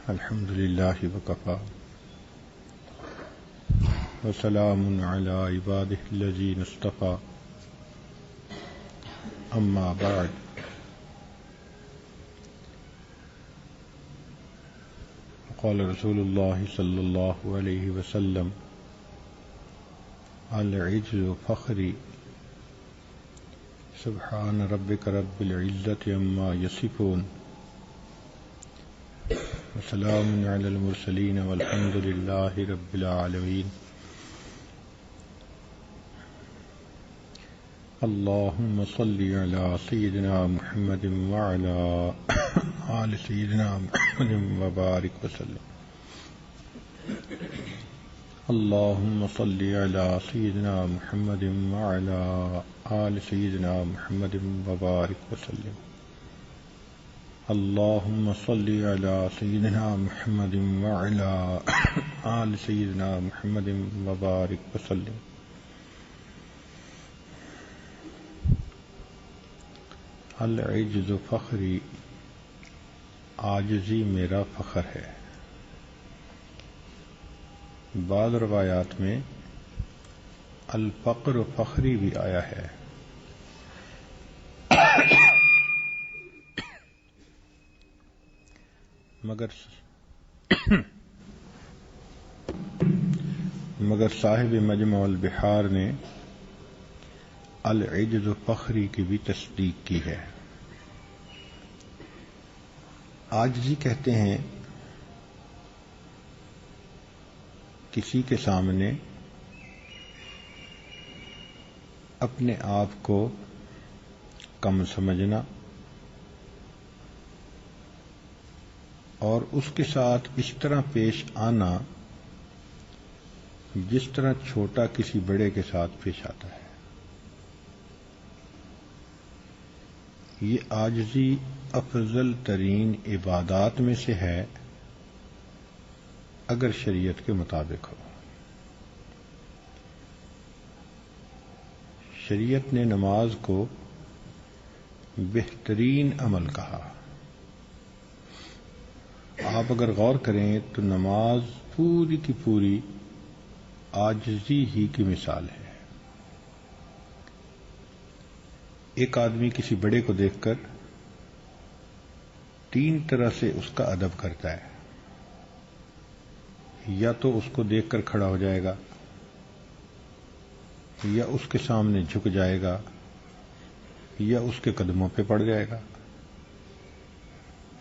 الحمد للہ وکفی وسلام علی عبادہ الذین اصطفی اما بعد قال رسول اللہ صلی اللہ علیہ وسلم العجز فخری سبحان ربک رب العزة عما یصفون وسلام علی المرسلین والحمد للہ رب العالمین. اللہم صلی علی سیدنا محمد وعلی آل سیدنا محمد وبارک وسلم. اللہم صلی علی سیدنا محمد وعلی آل سیدنا محمد وبارک وسلم. اللہم صلی علی سیدنا محمد وعلی آل سیدنا محمد وبارک وسلم. العجز فخری، عاجزی میرا فخر ہے. بعض روایات میں الفقر فخری بھی آیا ہے. مگر صاحب مجمع البحار نے العجز فخری کی بھی تصدیق کی ہے. عاجزی کہتے ہیں کسی کے سامنے اپنے آپ کو کم سمجھنا اور اس کے ساتھ اس طرح پیش آنا جس طرح چھوٹا کسی بڑے کے ساتھ پیش آتا ہے. یہ عاجزی افضل ترین عبادات میں سے ہے اگر شریعت کے مطابق ہو. شریعت نے نماز کو بہترین عمل کہا. آپ اگر غور کریں تو نماز پوری کی پوری عاجزی ہی کی مثال ہے. ایک آدمی کسی بڑے کو دیکھ کر 3 طرح سے اس کا ادب کرتا ہے. یا تو اس کو دیکھ کر کھڑا ہو جائے گا، یا اس کے سامنے جھک جائے گا، یا اس کے قدموں پہ پڑ جائے گا.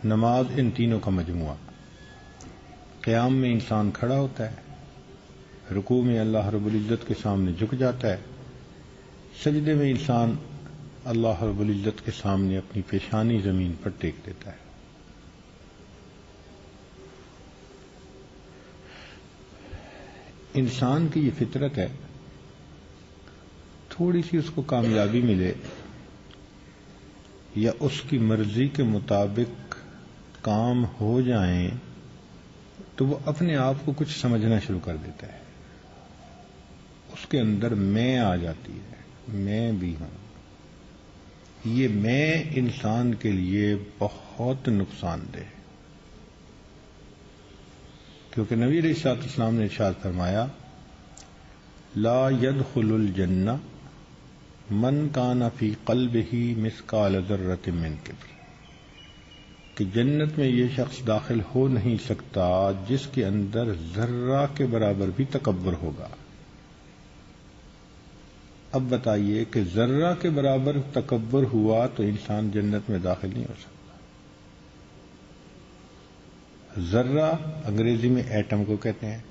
نماز ان تینوں کا مجموعہ. قیام میں انسان کھڑا ہوتا ہے، رکوع میں اللہ رب العزت کے سامنے جھک جاتا ہے، سجدے میں انسان اللہ رب العزت کے سامنے اپنی پیشانی زمین پر ٹیک دیتا ہے. انسان کی یہ فطرت ہے، تھوڑی سی اس کو کامیابی ملے یا اس کی مرضی کے مطابق کام ہو جائیں تو وہ اپنے آپ کو کچھ سمجھنا شروع کر دیتا ہے. اس کے اندر میں آ جاتی ہے، میں بھی ہوں. یہ میں انسان کے لیے بہت نقصان دہ ہے، کیونکہ نبی علیہ الصلوۃ والسلام نے ارشاد فرمایا لا يدخل الجنہ من کان فی قلبہ مثقال ذرۃ من کبر، کہ جنت میں یہ شخص داخل ہو نہیں سکتا جس کے اندر ذرہ کے برابر بھی تکبر ہوگا. اب بتائیے کہ ذرہ کے برابر تکبر ہوا تو انسان جنت میں داخل نہیں ہو سکتا. ذرہ انگریزی میں ایٹم کو کہتے ہیں.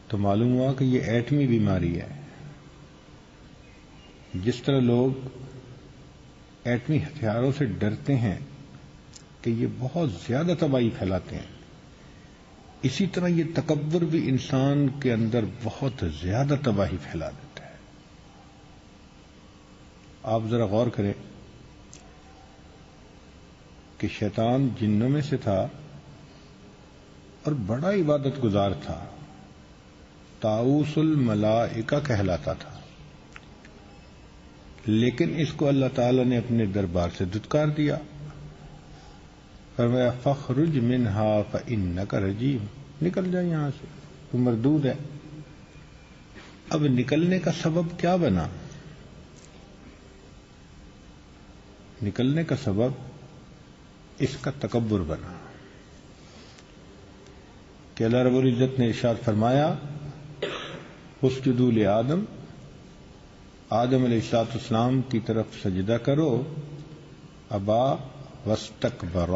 تو معلوم ہوا کہ یہ ایٹمی بیماری ہے. جس طرح لوگ ایٹمی ہتھیاروں سے ڈرتے ہیں کہ یہ بہت زیادہ تباہی پھیلاتے ہیں، اسی طرح یہ تکبر بھی انسان کے اندر بہت زیادہ تباہی پھیلا دیتا ہے. آپ ذرا غور کریں کہ شیطان جنوں میں سے تھا اور بڑا عبادت گزار تھا، طاؤس الملائکہ کہلاتا تھا. لیکن اس کو اللہ تعالی نے اپنے دربار سے دھتکار دیا، فرمایا فخرج منہا فإنک رجیم، نکل جا یہاں سے، تو مردود ہے۔ اب نکلنے کا سبب کیا بنا؟ نکلنے کا سبب اس کا تکبر بنا کہ اللہ رب العزت نے ارشاد فرمایا اسجدوا لآدم، آدم علیہ السلام کی طرف سجدہ کرو، ابا واستکبر،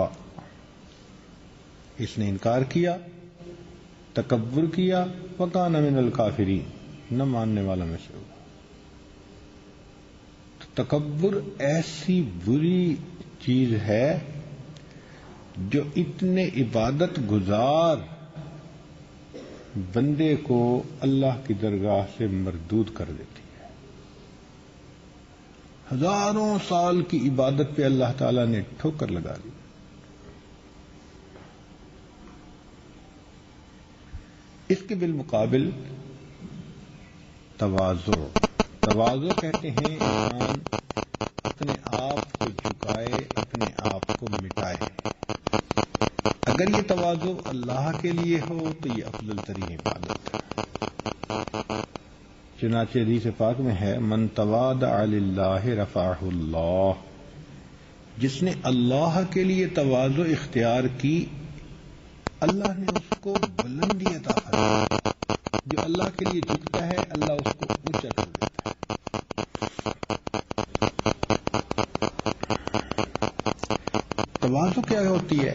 اس نے انکار کیا، تکبر کیا، وکان من الکافرین، نہ ماننے والا میں سے ہوا۔ تو تکبر ایسی بری چیز ہے جو اتنے عبادت گزار بندے کو اللہ کی درگاہ سے مردود کر دیتی ہے۔ ہزاروں سال کی عبادت پہ اللہ تعالی نے ٹھوکر لگا دی۔ اس کے بالمقابل تواضع کہتے ہیں انسان اپنے آپ کو جھکائے، اپنے آپ کو مٹائے۔ اگر یہ تواضع اللہ کے لیے ہو تو یہ افضل ترین عبادت ہے۔ چنانچہ حدیث پاک میں ہے من تواضع للہ رفعہ اللہ، جس نے اللہ کے لیے تواضع اختیار کی اللہ نے اس کو بلندی عطا فرمائی۔ جو اللہ کے لیے جھکتا ہے اللہ اس کو اونچا کر دیتا ہے۔ تواضع کیا ہوتی ہے؟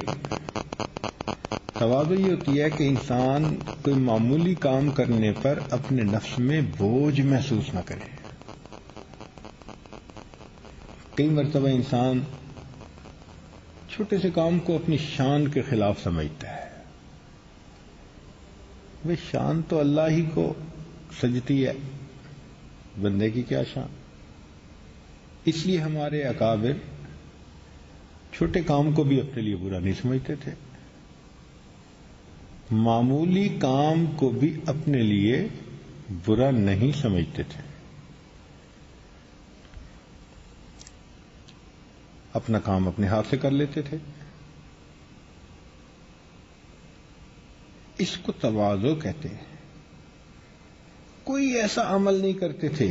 تواضع یہ ہوتی ہے کہ انسان کوئی معمولی کام کرنے پر اپنے نفس میں بوجھ محسوس نہ کرے۔ کئی مرتبہ انسان چھوٹے سے کام کو اپنی شان کے خلاف سمجھتا ہے۔ وہ شان تو اللہ ہی کو سجتی ہے، بندے کی کیا شان؟ اس لیے ہمارے اکابر چھوٹے کام کو بھی اپنے لیے برا نہیں سمجھتے تھے، معمولی کام کو بھی اپنے لیے برا نہیں سمجھتے تھے۔ اپنا کام اپنے ہاتھ سے کر لیتے تھے۔ اس کو تواضع کہتے ہیں۔ کوئی ایسا عمل نہیں کرتے تھے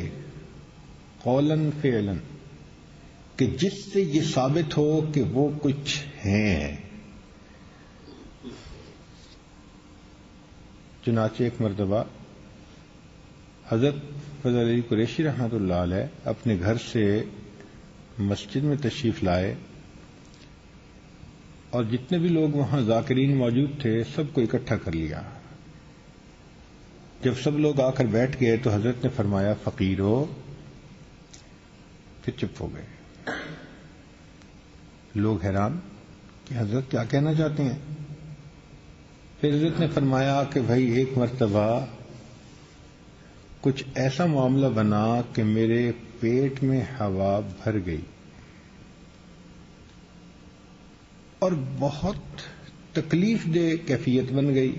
قولاً فعلاً کہ جس سے یہ ثابت ہو کہ وہ کچھ ہیں۔ چنانچہ ایک مرتبہ حضرت فضل علی قریشی رحمۃ اللہ علیہ اپنے گھر سے مسجد میں تشریف لائے اور جتنے بھی لوگ وہاں ذاکرین موجود تھے سب کو اکٹھا کر لیا۔ جب سب لوگ آ کر بیٹھ گئے تو حضرت نے فرمایا فقیرو، پھر چپ ہو گئے۔ لوگ حیران کہ حضرت کیا کہنا چاہتے ہیں؟ پھر حضرت نے فرمایا کہ بھائی ایک مرتبہ کچھ ایسا معاملہ بنا کہ میرے پیٹ میں ہوا بھر گئی اور بہت تکلیف دہ کیفیت بن گئی۔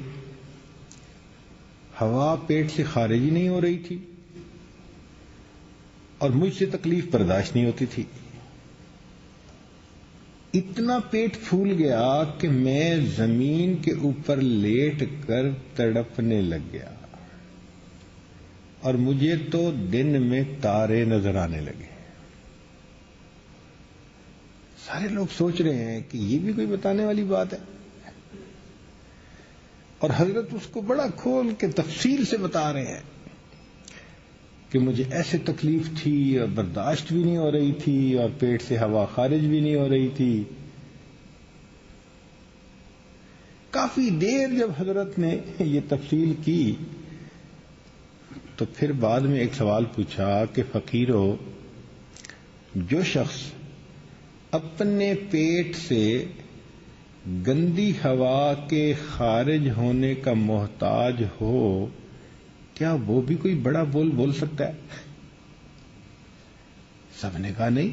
ہوا پیٹ سے خارج ہی نہیں ہو رہی تھی اور مجھ سے تکلیف برداشت نہیں ہوتی تھی۔ اتنا پیٹ پھول گیا کہ میں زمین کے اوپر لیٹ کر تڑپنے لگ گیا اور مجھے تو دن میں تارے نظر آنے لگے۔ سارے لوگ سوچ رہے ہیں کہ یہ بھی کوئی بتانے والی بات ہے، اور حضرت اس کو بڑا کھول کے تفصیل سے بتا رہے ہیں کہ مجھے ایسے تکلیف تھی اور برداشت بھی نہیں ہو رہی تھی اور پیٹ سے ہوا خارج بھی نہیں ہو رہی تھی۔ کافی دیر جب حضرت نے یہ تفصیل کی تو پھر بعد میں ایک سوال پوچھا کہ فقیرو، جو شخص اپنے پیٹ سے گندی ہوا کے خارج ہونے کا محتاج ہو، کیا وہ بھی کوئی بڑا بول سکتا ہے؟ سب نے کہا نہیں۔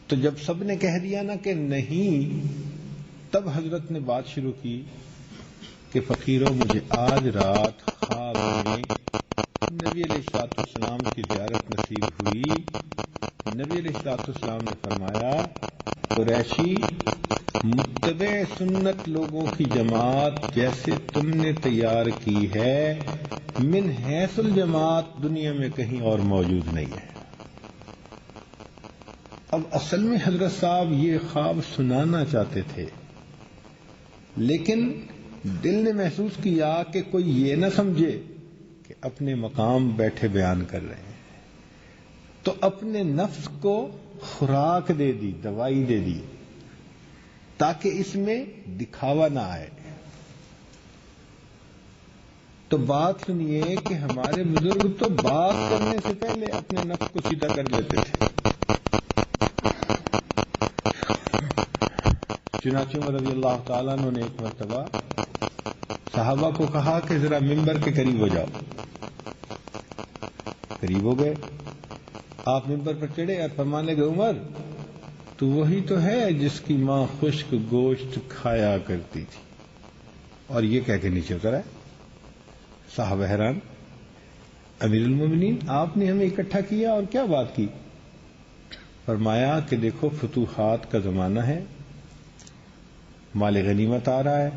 تو جب سب نے کہہ دیا نا کہ نہیں، تب حضرت نے بات شروع کی کہ فقیروں، مجھے آج رات خواب میں نبی علیہ السلام کی زیارت نصیب ہوئی، نبی علیہ السلام نے فرمایا قریشی متبع سنت لوگوں کی جماعت جیسے تم نے تیار کی ہے من حیث الجماعت دنیا میں کہیں اور موجود نہیں ہے۔ اب اصل میں حضرت صاحب یہ خواب سنانا چاہتے تھے، لیکن دل نے محسوس کیا کہ کوئی یہ نہ سمجھے کہ اپنے مقام بیٹھے بیان کر رہے ہیں، تو اپنے نفس کو خوراک دے دی، دوائی دے دی، تاکہ اس میں دکھاوا نہ آئے۔ تو بات سنیے کہ ہمارے بزرگ تو بات کرنے سے پہلے اپنے نفس کو سیدھا کر لیتے تھے۔ چنانچہ عمر رضی اللہ تعالیٰ عنہ نے ایک مرتبہ صحابہ کو کہا کہ ذرا ممبر کے قریب ہو جاؤ۔ قریب ہو گئے، آپ ممبر پر چڑھے اور فرمانے لگے عمر تو وہی تو ہے جس کی ماں خشک گوشت کھایا کرتی تھی، اور یہ کہہ کے نیچے اترا ہے۔ صحابہ حیران، امیر المومنین آپ نے ہمیں اکٹھا کیا اور کیا بات کی؟ فرمایا کہ دیکھو فتوحات کا زمانہ ہے، مال غنیمت آ رہا ہے،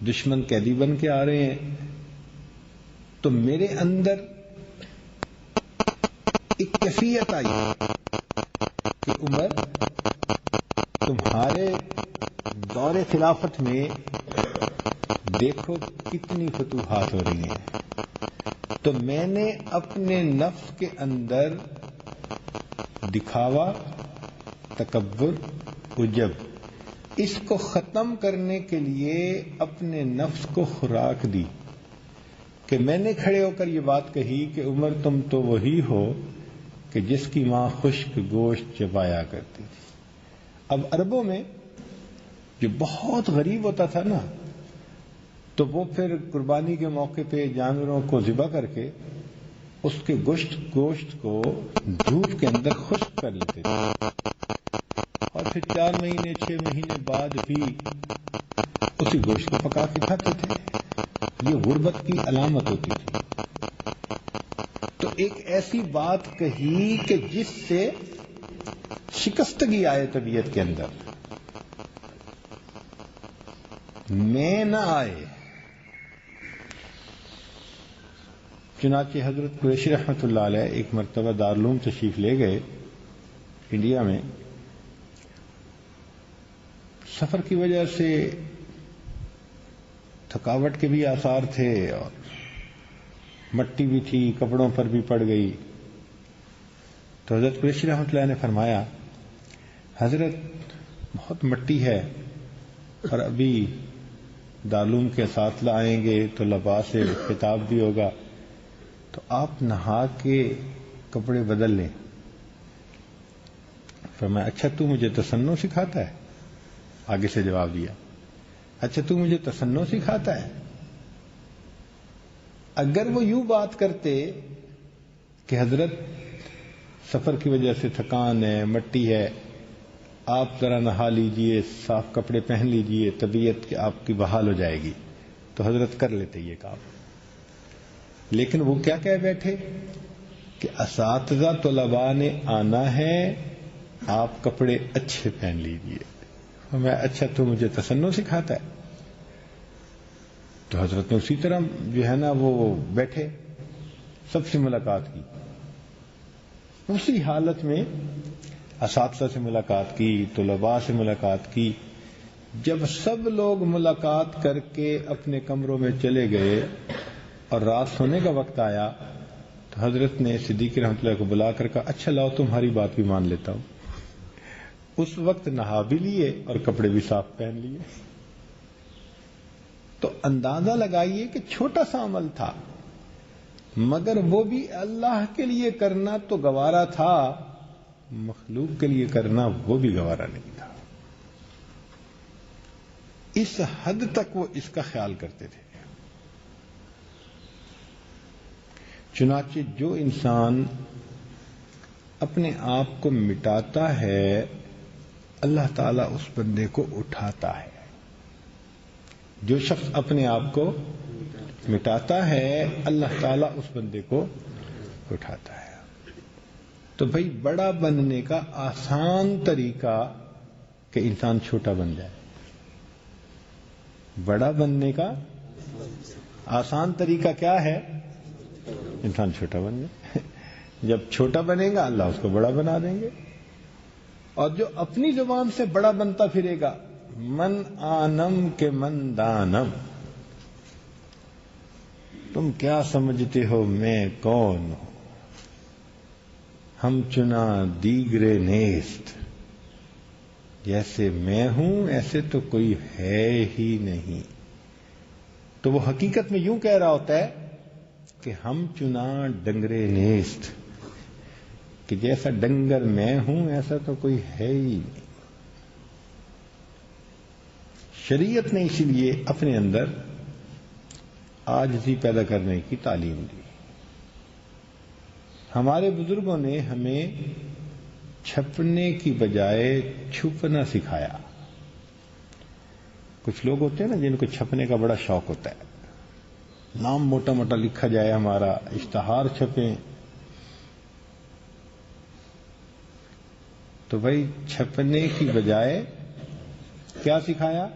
دشمن قیدی بن کے آ رہے ہیں، تو میرے اندر ایک کیفیت آئی کہ عمر تمہارے دور خلافت میں دیکھو کتنی فتوحات ہو رہی ہیں، تو میں نے اپنے نفس کے اندر دکھاوا، تکبر، عجب اس کو ختم کرنے کے لیے اپنے نفس کو خوراک دی کہ میں نے کھڑے ہو کر یہ بات کہی کہ عمر تم تو وہی ہو کہ جس کی ماں خشک گوشت چبایا کرتی تھی۔ اب عربوں میں جو بہت غریب ہوتا تھا نا، تو وہ پھر قربانی کے موقع پہ جانوروں کو ذبح کر کے اس کے گوشت کو دھوپ کے اندر خشک کر لیتے تھے، اور پھر 4 مہینے 6 مہینے بعد بھی اسی گوشت کو پکا کے کھاتے تھے۔ یہ غربت کی علامت ہوتی تھی۔ تو ایک ایسی بات کہی کہ جس سے شکستگی آئے طبیعت کے اندر، میں نہ آئے۔ چنانچہ حضرت قریشی رحمۃ اللہ علیہ ایک مرتبہ دارالعلوم تشریف لے گئے انڈیا میں، سفر کی وجہ سے تھکاوٹ کے بھی آثار تھے اور مٹی بھی تھی، کپڑوں پر بھی پڑ گئی۔ تو حضرت قریشی رحمۃ اللہ نے فرمایا حضرت بہت مٹی ہے اور ابھی دارالعلوم کے اساتذہ آئیں گے تو لباس خطاب بھی ہوگا، تو آپ نہا کے کپڑے بدل لیں۔ فرمایا اچھا تو مجھے تصنع سکھاتا ہے؟ آگے سے جواب دیا اچھا تو مجھے تصنع سکھاتا ہے؟ اگر وہ یوں بات کرتے کہ حضرت سفر کی وجہ سے تھکان ہے، مٹی ہے، آپ ذرا نہا لیجئے، صاف کپڑے پہن لیجئے، طبیعت کی آپ کی بحال ہو جائے گی، تو حضرت کر لیتے یہ کام۔ لیکن وہ کیا کہہ بیٹھے کہ اساتذہ طلباء نے آنا ہے، آپ کپڑے اچھے پہن لیجئے۔ میں اچھا تو مجھے تصنع سکھاتا ہے؟ تو حضرت نے اسی طرح جو ہے نا وہ بیٹھے، سب سے ملاقات کی، اسی حالت میں اساتذہ سے ملاقات کی، طلباء سے ملاقات کی۔ جب سب لوگ ملاقات کر کے اپنے کمروں میں چلے گئے اور رات سونے کا وقت آیا، تو حضرت نے صدیق رحمۃ اللہ کو بلا کر کہا اچھا لاؤ تمہاری بات بھی مان لیتا ہوں۔ اس وقت نہا بھی لیے اور کپڑے بھی صاف پہن لیے۔ تو اندازہ لگائیے کہ چھوٹا سا عمل تھا، مگر وہ بھی اللہ کے لیے کرنا تو گوارا تھا، مخلوق کے لیے کرنا وہ بھی گوارا نہیں تھا۔ اس حد تک وہ اس کا خیال کرتے تھے۔ چنانچہ جو انسان اپنے آپ کو مٹاتا ہے، اللہ تعالیٰ اس بندے کو اٹھاتا ہے۔ جو شخص اپنے آپ کو مٹاتا ہے اللہ تعالیٰ اس بندے کو اٹھاتا ہے. تو بھائی بڑا بننے کا آسان طریقہ کہ انسان چھوٹا بن جائے. بڑا بننے کا آسان طریقہ کیا ہے؟ انسان چھوٹا بن جائے. جب چھوٹا بنے گا اللہ اس کو بڑا بنا دیں گے. اور جو اپنی زبان سے بڑا بنتا پھرے گا، من آنم کے من دانم، تم کیا سمجھتے ہو میں کون ہوں، ہم چنا دیگرے نیست، جیسے میں ہوں ایسے تو کوئی ہے ہی نہیں. تو وہ حقیقت میں یوں کہہ رہا ہوتا ہے کہ ہم چنا ڈنگرے نیست، کہ جیسا ڈنگر میں ہوں ایسا تو کوئی ہے ہی نہیں. شریعت نے اسی لیے اپنے اندر عاجزی پیدا کرنے کی تعلیم دی. ہمارے بزرگوں نے ہمیں چھپنے کی بجائے چھپنا سکھایا. کچھ لوگ ہوتے ہیں نا جن کو چھپنے کا بڑا شوق ہوتا ہے، نام موٹا موٹا لکھا جائے، ہمارا اشتہار چھپیں. تو بھائی چھپنے کی بجائے کیا سکھایا؟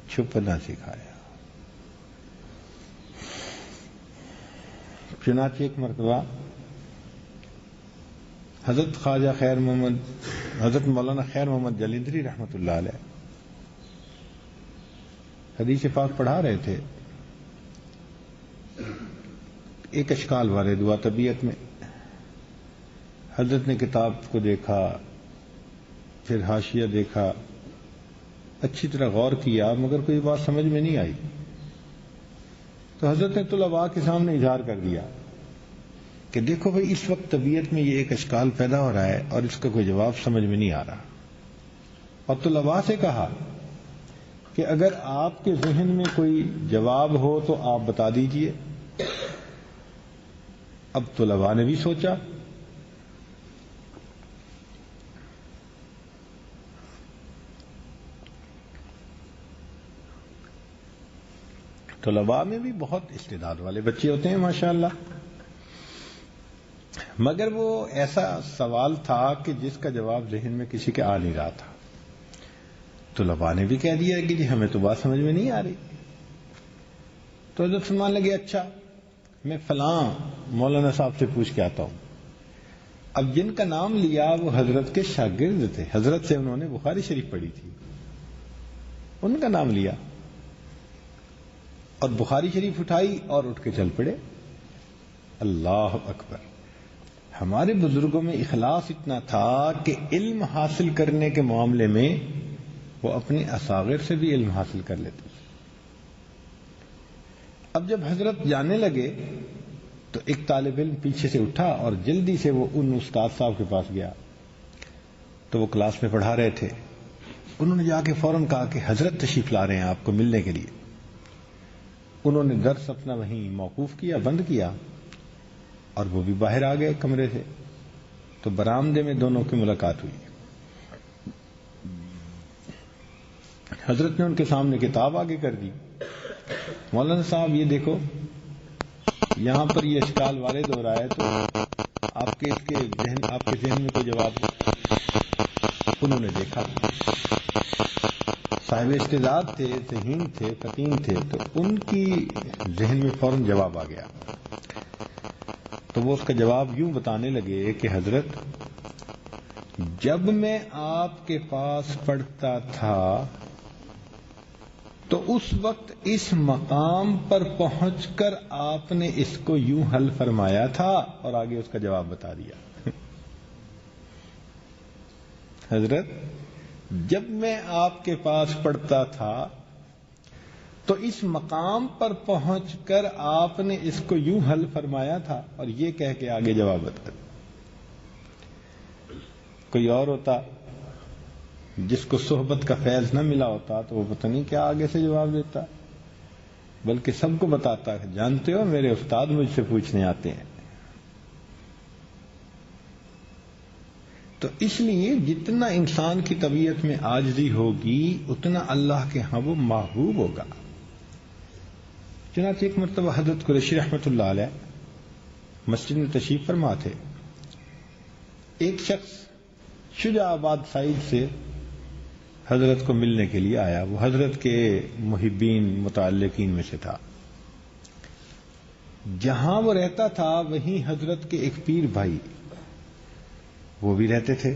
چھپنا سکھایا. چنانچہ ایک مرتبہ حضرت خواجہ حضرت مولانا خیر محمد جلیندری رحمۃ اللہ علیہ حدیث پاک پڑھا رہے تھے. ایک اشکال وارد ہوا طبیعت میں. حضرت نے کتاب کو دیکھا، پھر حاشیہ دیکھا، اچھی طرح غور کیا، مگر کوئی بات سمجھ میں نہیں آئی. تو حضرت نے طلباء کے سامنے اظہار کر دیا کہ دیکھو بھائی اس وقت طبیعت میں یہ ایک اشکال پیدا ہو رہا ہے اور اس کا کوئی جواب سمجھ میں نہیں آ رہا. اور طلباء سے کہا کہ اگر آپ کے ذہن میں کوئی جواب ہو تو آپ بتا دیجئے. اب طلباء نے بھی سوچا. طلباء میں بھی بہت استعداد والے بچے ہوتے ہیں ماشاءاللہ، مگر وہ ایسا سوال تھا کہ جس کا جواب ذہن میں کسی کے آ نہیں رہا تھا. طلباء نے بھی کہہ دیا کہ جی ہمیں تو بات سمجھ میں نہیں آ رہی. تو حضرت فرمان لگے اچھا میں فلاں مولانا صاحب سے پوچھ کے آتا ہوں. اب جن کا نام لیا وہ حضرت کے شاگرد تھے، حضرت سے انہوں نے بخاری شریف پڑھی تھی، ان کا نام لیا اور بخاری شریف اٹھائی اور اٹھ کے چل پڑے. اللہ اکبر. ہمارے بزرگوں میں اخلاص اتنا تھا کہ علم حاصل کرنے کے معاملے میں وہ اپنے اصاغر سے بھی علم حاصل کر لیتے. اب جب حضرت جانے لگے تو ایک طالب علم پیچھے سے اٹھا اور جلدی سے وہ ان استاد صاحب کے پاس گیا. تو وہ کلاس میں پڑھا رہے تھے. انہوں نے جا کے فوراً کہا کہ حضرت تشریف لا رہے ہیں آپ کو ملنے کے لیے. انہوں نے درس اپنا وہیں موقوف کیا، بند کیا، اور وہ بھی باہر آ گئے کمرے سے. تو برآمدے میں دونوں کی ملاقات ہوئی. حضرت نے ان کے سامنے کتاب آگے کر دی. مولانا صاحب یہ دیکھو یہاں پر یہ اشکال وارد ہو رہا ہے، تو آپ کے ذہن میں کوئی جواب ہو؟ انہوں نے دیکھا صاحب استعداد تھے، ذہین تھے، فطین تھے، تو ان کی ذہن میں فوراً جواب آ گیا. تو وہ اس کا جواب یوں بتانے لگے کہ حضرت جب میں آپ کے پاس پڑھتا تھا تو اس وقت اس مقام پر پہنچ کر آپ نے اس کو یوں حل فرمایا تھا، اور آگے اس کا جواب بتا دیا. حضرت جب میں آپ کے پاس پڑھتا تھا تو اس مقام پر پہنچ کر آپ نے اس کو یوں حل فرمایا تھا، اور یہ کہہ کے آگے جواب بتا. کوئی اور ہوتا جس کو صحبت کا فیض نہ ملا ہوتا تو وہ پتہ نہیں کیا آگے سے جواب دیتا، بلکہ سب کو بتاتا ہے جانتے ہو میرے استاد مجھ سے پوچھنے آتے ہیں. تو اس لیے جتنا انسان کی طبیعت میں عاجزی ہوگی اتنا اللہ کے ہاں وہ محبوب ہوگا. چنانچہ ایک مرتبہ حضرت قریشی رحمۃ اللہ علیہ مسجد میں تشریف فرما تھے. ایک شخص شجاع آباد سائڈ سے حضرت کو ملنے کے لیے آیا. وہ حضرت کے محبین متعلقین میں سے تھا. جہاں وہ رہتا تھا وہیں حضرت کے ایک پیر بھائی وہ بھی رہتے تھے.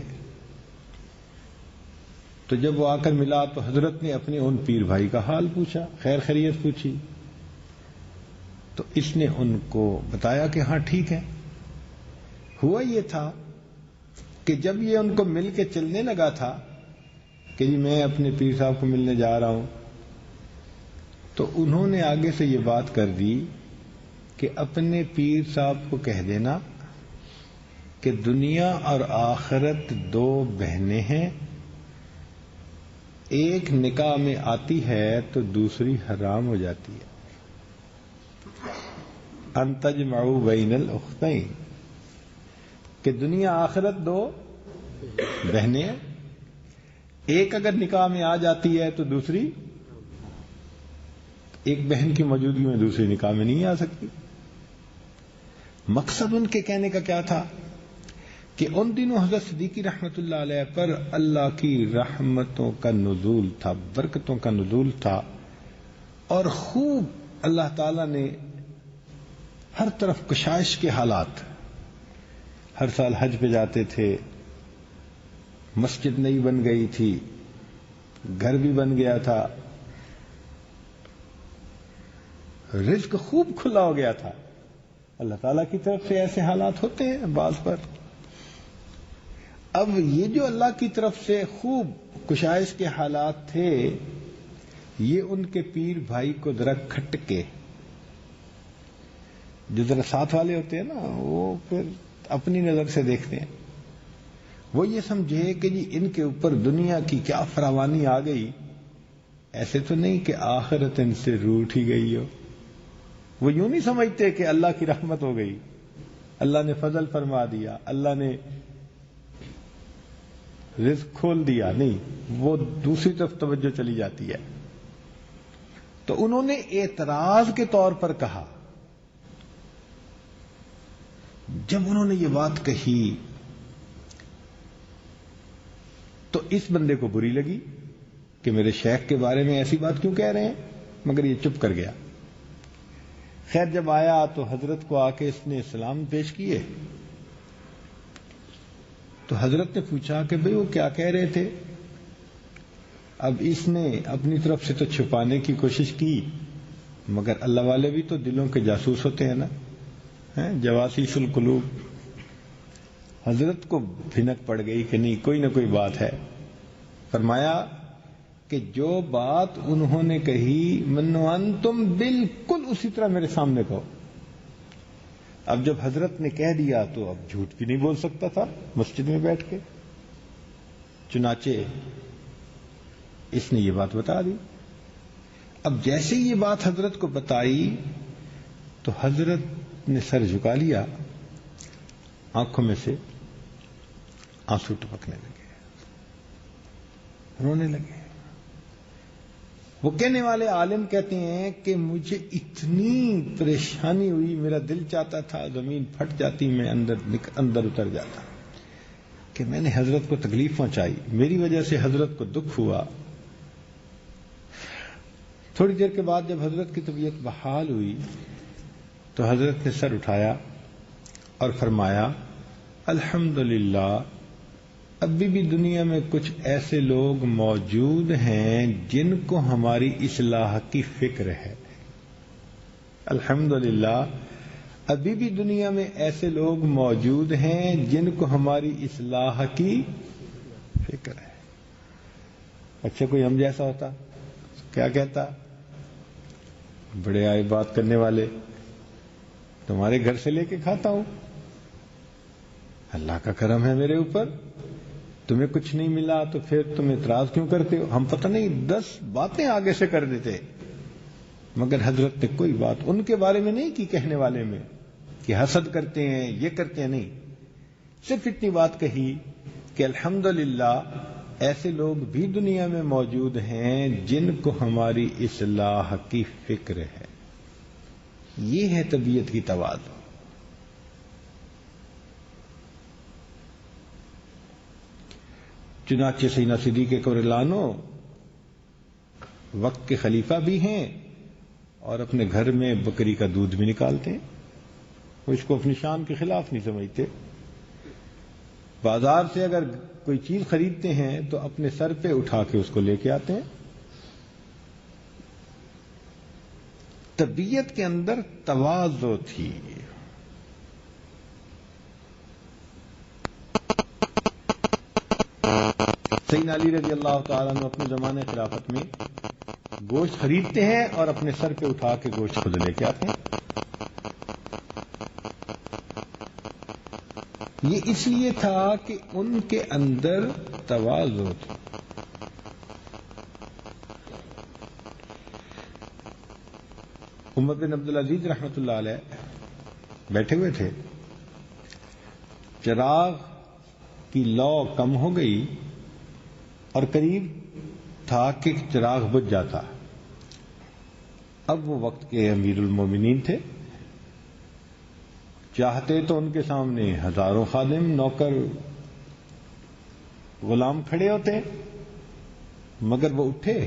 تو جب وہ آ کر ملا تو حضرت نے اپنے ان پیر بھائی کا حال پوچھا, خیر خیریت پوچھی. تو اس نے ان کو بتایا کہ ہاں ٹھیک ہے. ہوا یہ تھا کہ جب یہ ان کو مل کے چلنے لگا تھا کہ جی میں اپنے پیر صاحب کو ملنے جا رہا ہوں, تو انہوں نے آگے سے یہ بات کر دی کہ اپنے پیر صاحب کو کہہ دینا کہ دنیا اور آخرت دو بہنیں ہیں, ایک نکاح میں آتی ہے تو دوسری حرام ہو جاتی ہے. ان تجمعوا بین الاختین, کہ دنیا آخرت دو بہنیں ہیں, ایک اگر نکاح میں آ جاتی ہے تو دوسری, ایک بہن کی موجودگی میں دوسری نکاح میں نہیں آ سکتی. مقصد ان کے کہنے کا کیا تھا کہ ان دنوں حضرت صدیقی رحمت اللہ علیہ پر اللہ کی رحمتوں کا نزول تھا, برکتوں کا نزول تھا, اور خوب اللہ تعالی نے ہر طرف کشائش کے حالات. ہر سال حج پہ جاتے تھے, مسجد نئی بن گئی تھی, گھر بھی بن گیا تھا, رزق خوب کھلا ہو گیا تھا. اللہ تعالیٰ کی طرف سے ایسے حالات ہوتے ہیں بعض پر. اب یہ جو اللہ کی طرف سے خوب کشائش کے حالات تھے, یہ ان کے پیر بھائی کو ذرا کھٹکے, جو ذرا ساتھ والے ہوتے ہیں نا, وہ پھر اپنی نظر سے دیکھتے ہیں. وہ یہ سمجھے کہ جی ان کے اوپر دنیا کی کیا فراوانی آ گئی, ایسے تو نہیں کہ آخرت ان سے روٹ ہی گئی ہو. وہ یوں نہیں سمجھتے کہ اللہ کی رحمت ہو گئی, اللہ نے فضل فرما دیا, اللہ نے رزق کھول دیا. نہیں, وہ دوسری طرف توجہ چلی جاتی ہے. تو انہوں نے اعتراض کے طور پر کہا, جب انہوں نے یہ بات کہی تو اس بندے کو بری لگی کہ میرے شیخ کے بارے میں ایسی بات کیوں کہہ رہے ہیں, مگر یہ چپ کر گیا. خیر جب آیا تو حضرت کو آ کے اس نے سلام پیش کیے. تو حضرت نے پوچھا کہ بھئی وہ کیا کہہ رہے تھے. اب اس نے اپنی طرف سے تو چھپانے کی کوشش کی, مگر اللہ والے بھی تو دلوں کے جاسوس ہوتے ہیں نا, جواسیس القلوب. حضرت کو بھنک پڑ گئی کہ نہیں کوئی نہ کوئی بات ہے. فرمایا کہ جو بات انہوں نے کہی منو انتم بالکل اسی طرح میرے سامنے کہو. اب جب حضرت نے کہہ دیا تو اب جھوٹ بھی نہیں بول سکتا تھا مسجد میں بیٹھ کے. چنانچہ اس نے یہ بات بتا دی. اب جیسے یہ بات حضرت کو بتائی تو حضرت نے سر جھکا لیا, آنکھوں میں سے آنسو ٹپکنے لگے, رونے لگے. وہ کہنے والے عالم کہتے ہیں کہ مجھے اتنی پریشانی ہوئی, میرا دل چاہتا تھا زمین پھٹ جاتی, میں اندر اتر جاتا, کہ میں نے حضرت کو تکلیف پہنچائی, میری وجہ سے حضرت کو دکھ ہوا. تھوڑی دیر کے بعد جب حضرت کی طبیعت بحال ہوئی تو حضرت نے سر اٹھایا اور فرمایا الحمدللہ ابھی بھی دنیا میں کچھ ایسے لوگ موجود ہیں جن کو ہماری اصلاح کی فکر ہے. الحمدللہ ابھی بھی دنیا میں ایسے لوگ موجود ہیں جن کو ہماری اصلاح کی فکر ہے. اچھا کوئی ہم جیسا ہوتا کیا کہتا, بڑے آئے بات کرنے والے, تمہارے گھر سے لے کے کھاتا ہوں, اللہ کا کرم ہے میرے اوپر, تمہیں کچھ نہیں ملا تو پھر تم اعتراض کیوں کرتے ہو. ہم پتہ نہیں 10 باتیں آگے سے کر دیتے, مگر حضرت نے کوئی بات ان کے بارے میں نہیں کی, کہنے والے میں کہ حسد کرتے ہیں یہ کرتے ہیں, نہیں, صرف اتنی بات کہی کہ الحمدللہ ایسے لوگ بھی دنیا میں موجود ہیں جن کو ہماری اصلاح کی فکر ہے. یہ ہے طبیعت کی تواضع. چنانچہ سیدنا صدیق اکبر لانو وقت کے خلیفہ بھی ہیں اور اپنے گھر میں بکری کا دودھ بھی نکالتے ہیں. وہ اس کو اپنی شان کے خلاف نہیں سمجھتے. بازار سے اگر کوئی چیز خریدتے ہیں تو اپنے سر پہ اٹھا کے اس کو لے کے آتے ہیں. طبیعت کے اندر تواضع تھی. سیدنا علی رضی اللہ تعالیٰ عنہ اپنے زمانے خلافت میں گوشت خریدتے ہیں اور اپنے سر پہ اٹھا کے گوشت خود لے کے آتے ہیں. یہ اس لیے تھا کہ ان کے اندر تواضع تھی. عمر بن عبدالعزیز رحمۃ اللہ علیہ بیٹھے ہوئے تھے. چراغ کی لو کم ہو گئی اور قریب تھا کہ چراغ بجھ جاتا. اب وہ وقت کے امیر المومنین تھے. چاہتے تو ان کے سامنے ہزاروں خادم نوکر غلام کھڑے ہوتے, مگر وہ اٹھے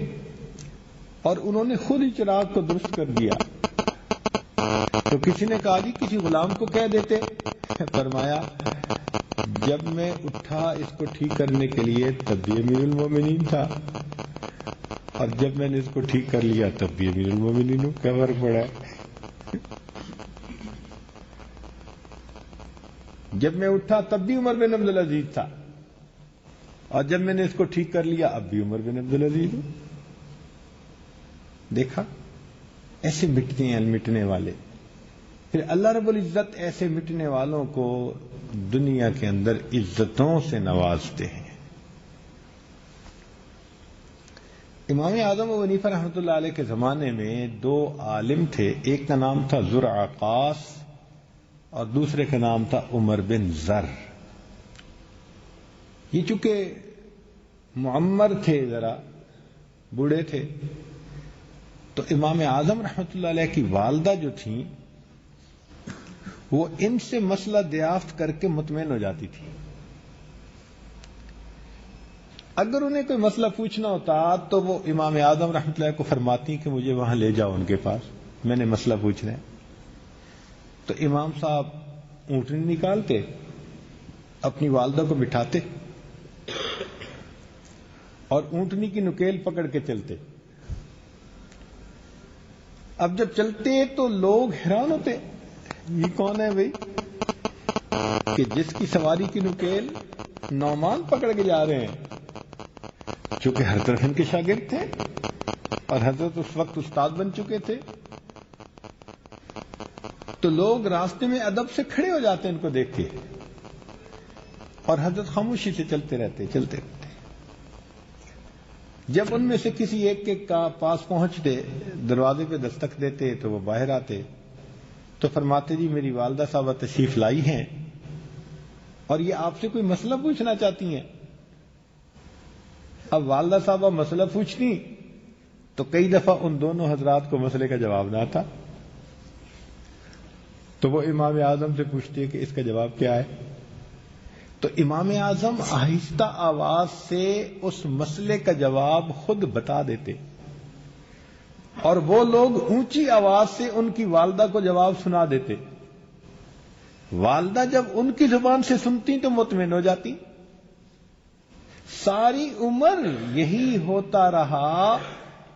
اور انہوں نے خود ہی چراغ کو درست کر دیا. تو کسی نے کہا جی کسی غلام کو کہہ دیتے. فرمایا جب میں اٹھا اس کو ٹھیک کرنے کے لیے تب بھی امیر المومنین تھا, اور جب میں نے اس کو ٹھیک کر لیا تب بھی امیر المومنین ہوں. کیا فرق پڑا ہے؟ جب میں اٹھا تب بھی عمر بن عبدالعزیز تھا, اور جب میں نے اس کو ٹھیک کر لیا اب بھی عمر بن عبدالعزیز ہوں. دیکھا ایسے مٹتے ہیں مٹنے والے. پھر اللہ رب العزت ایسے مٹنے والوں کو دنیا کے اندر عزتوں سے نوازتے ہیں. امام اعظم ابو حنیفہ رحمۃ اللہ علیہ کے زمانے میں دو عالم تھے. ایک کا نام تھا زرعقاص اور دوسرے کا نام تھا عمر بن زر. یہ چونکہ معمر تھے, ذرا بوڑھے تھے, تو امام اعظم رحمۃ اللہ علیہ کی والدہ جو تھیں وہ ان سے مسئلہ دریافت کر کے مطمئن ہو جاتی تھی. اگر انہیں کوئی مسئلہ پوچھنا ہوتا تو وہ امام اعظم رحمۃ اللہ کو فرماتی کہ مجھے وہاں لے جاؤ ان کے پاس, میں نے مسئلہ پوچھنا ہے. تو امام صاحب اونٹنی نکالتے, اپنی والدہ کو بٹھاتے اور اونٹنی کی نکیل پکڑ کے چلتے. اب جب چلتے تو لوگ حیران ہوتے, یہ کون ہے بھائی کہ جس کی سواری کی نکیل نعمان پکڑ کے جا رہے ہیں. چونکہ ہر طرف ان کے شاگرد تھے اور حضرت اس وقت استاد بن چکے تھے, تو لوگ راستے میں ادب سے کھڑے ہو جاتے ان کو دیکھ کے, اور حضرت خاموشی سے چلتے رہتے. جب ان میں سے کسی ایک کے پاس پہنچتے, دروازے پہ دستک دیتے تو وہ باہر آتے, تو فرماتے جی میری والدہ صاحبہ تشریف لائی ہیں اور یہ آپ سے کوئی مسئلہ پوچھنا چاہتی ہیں. اب والدہ صاحبہ مسئلہ پوچھنی تو کئی دفعہ ان دونوں حضرات کو مسئلے کا جواب نہ تھا, تو وہ امام اعظم سے پوچھتے کہ اس کا جواب کیا ہے. تو امام اعظم آہستہ آواز سے اس مسئلے کا جواب خود بتا دیتے, اور وہ لوگ اونچی آواز سے ان کی والدہ کو جواب سنا دیتے. والدہ جب ان کی زبان سے سنتی تو مطمئن ہو جاتی. ساری عمر یہی ہوتا رہا,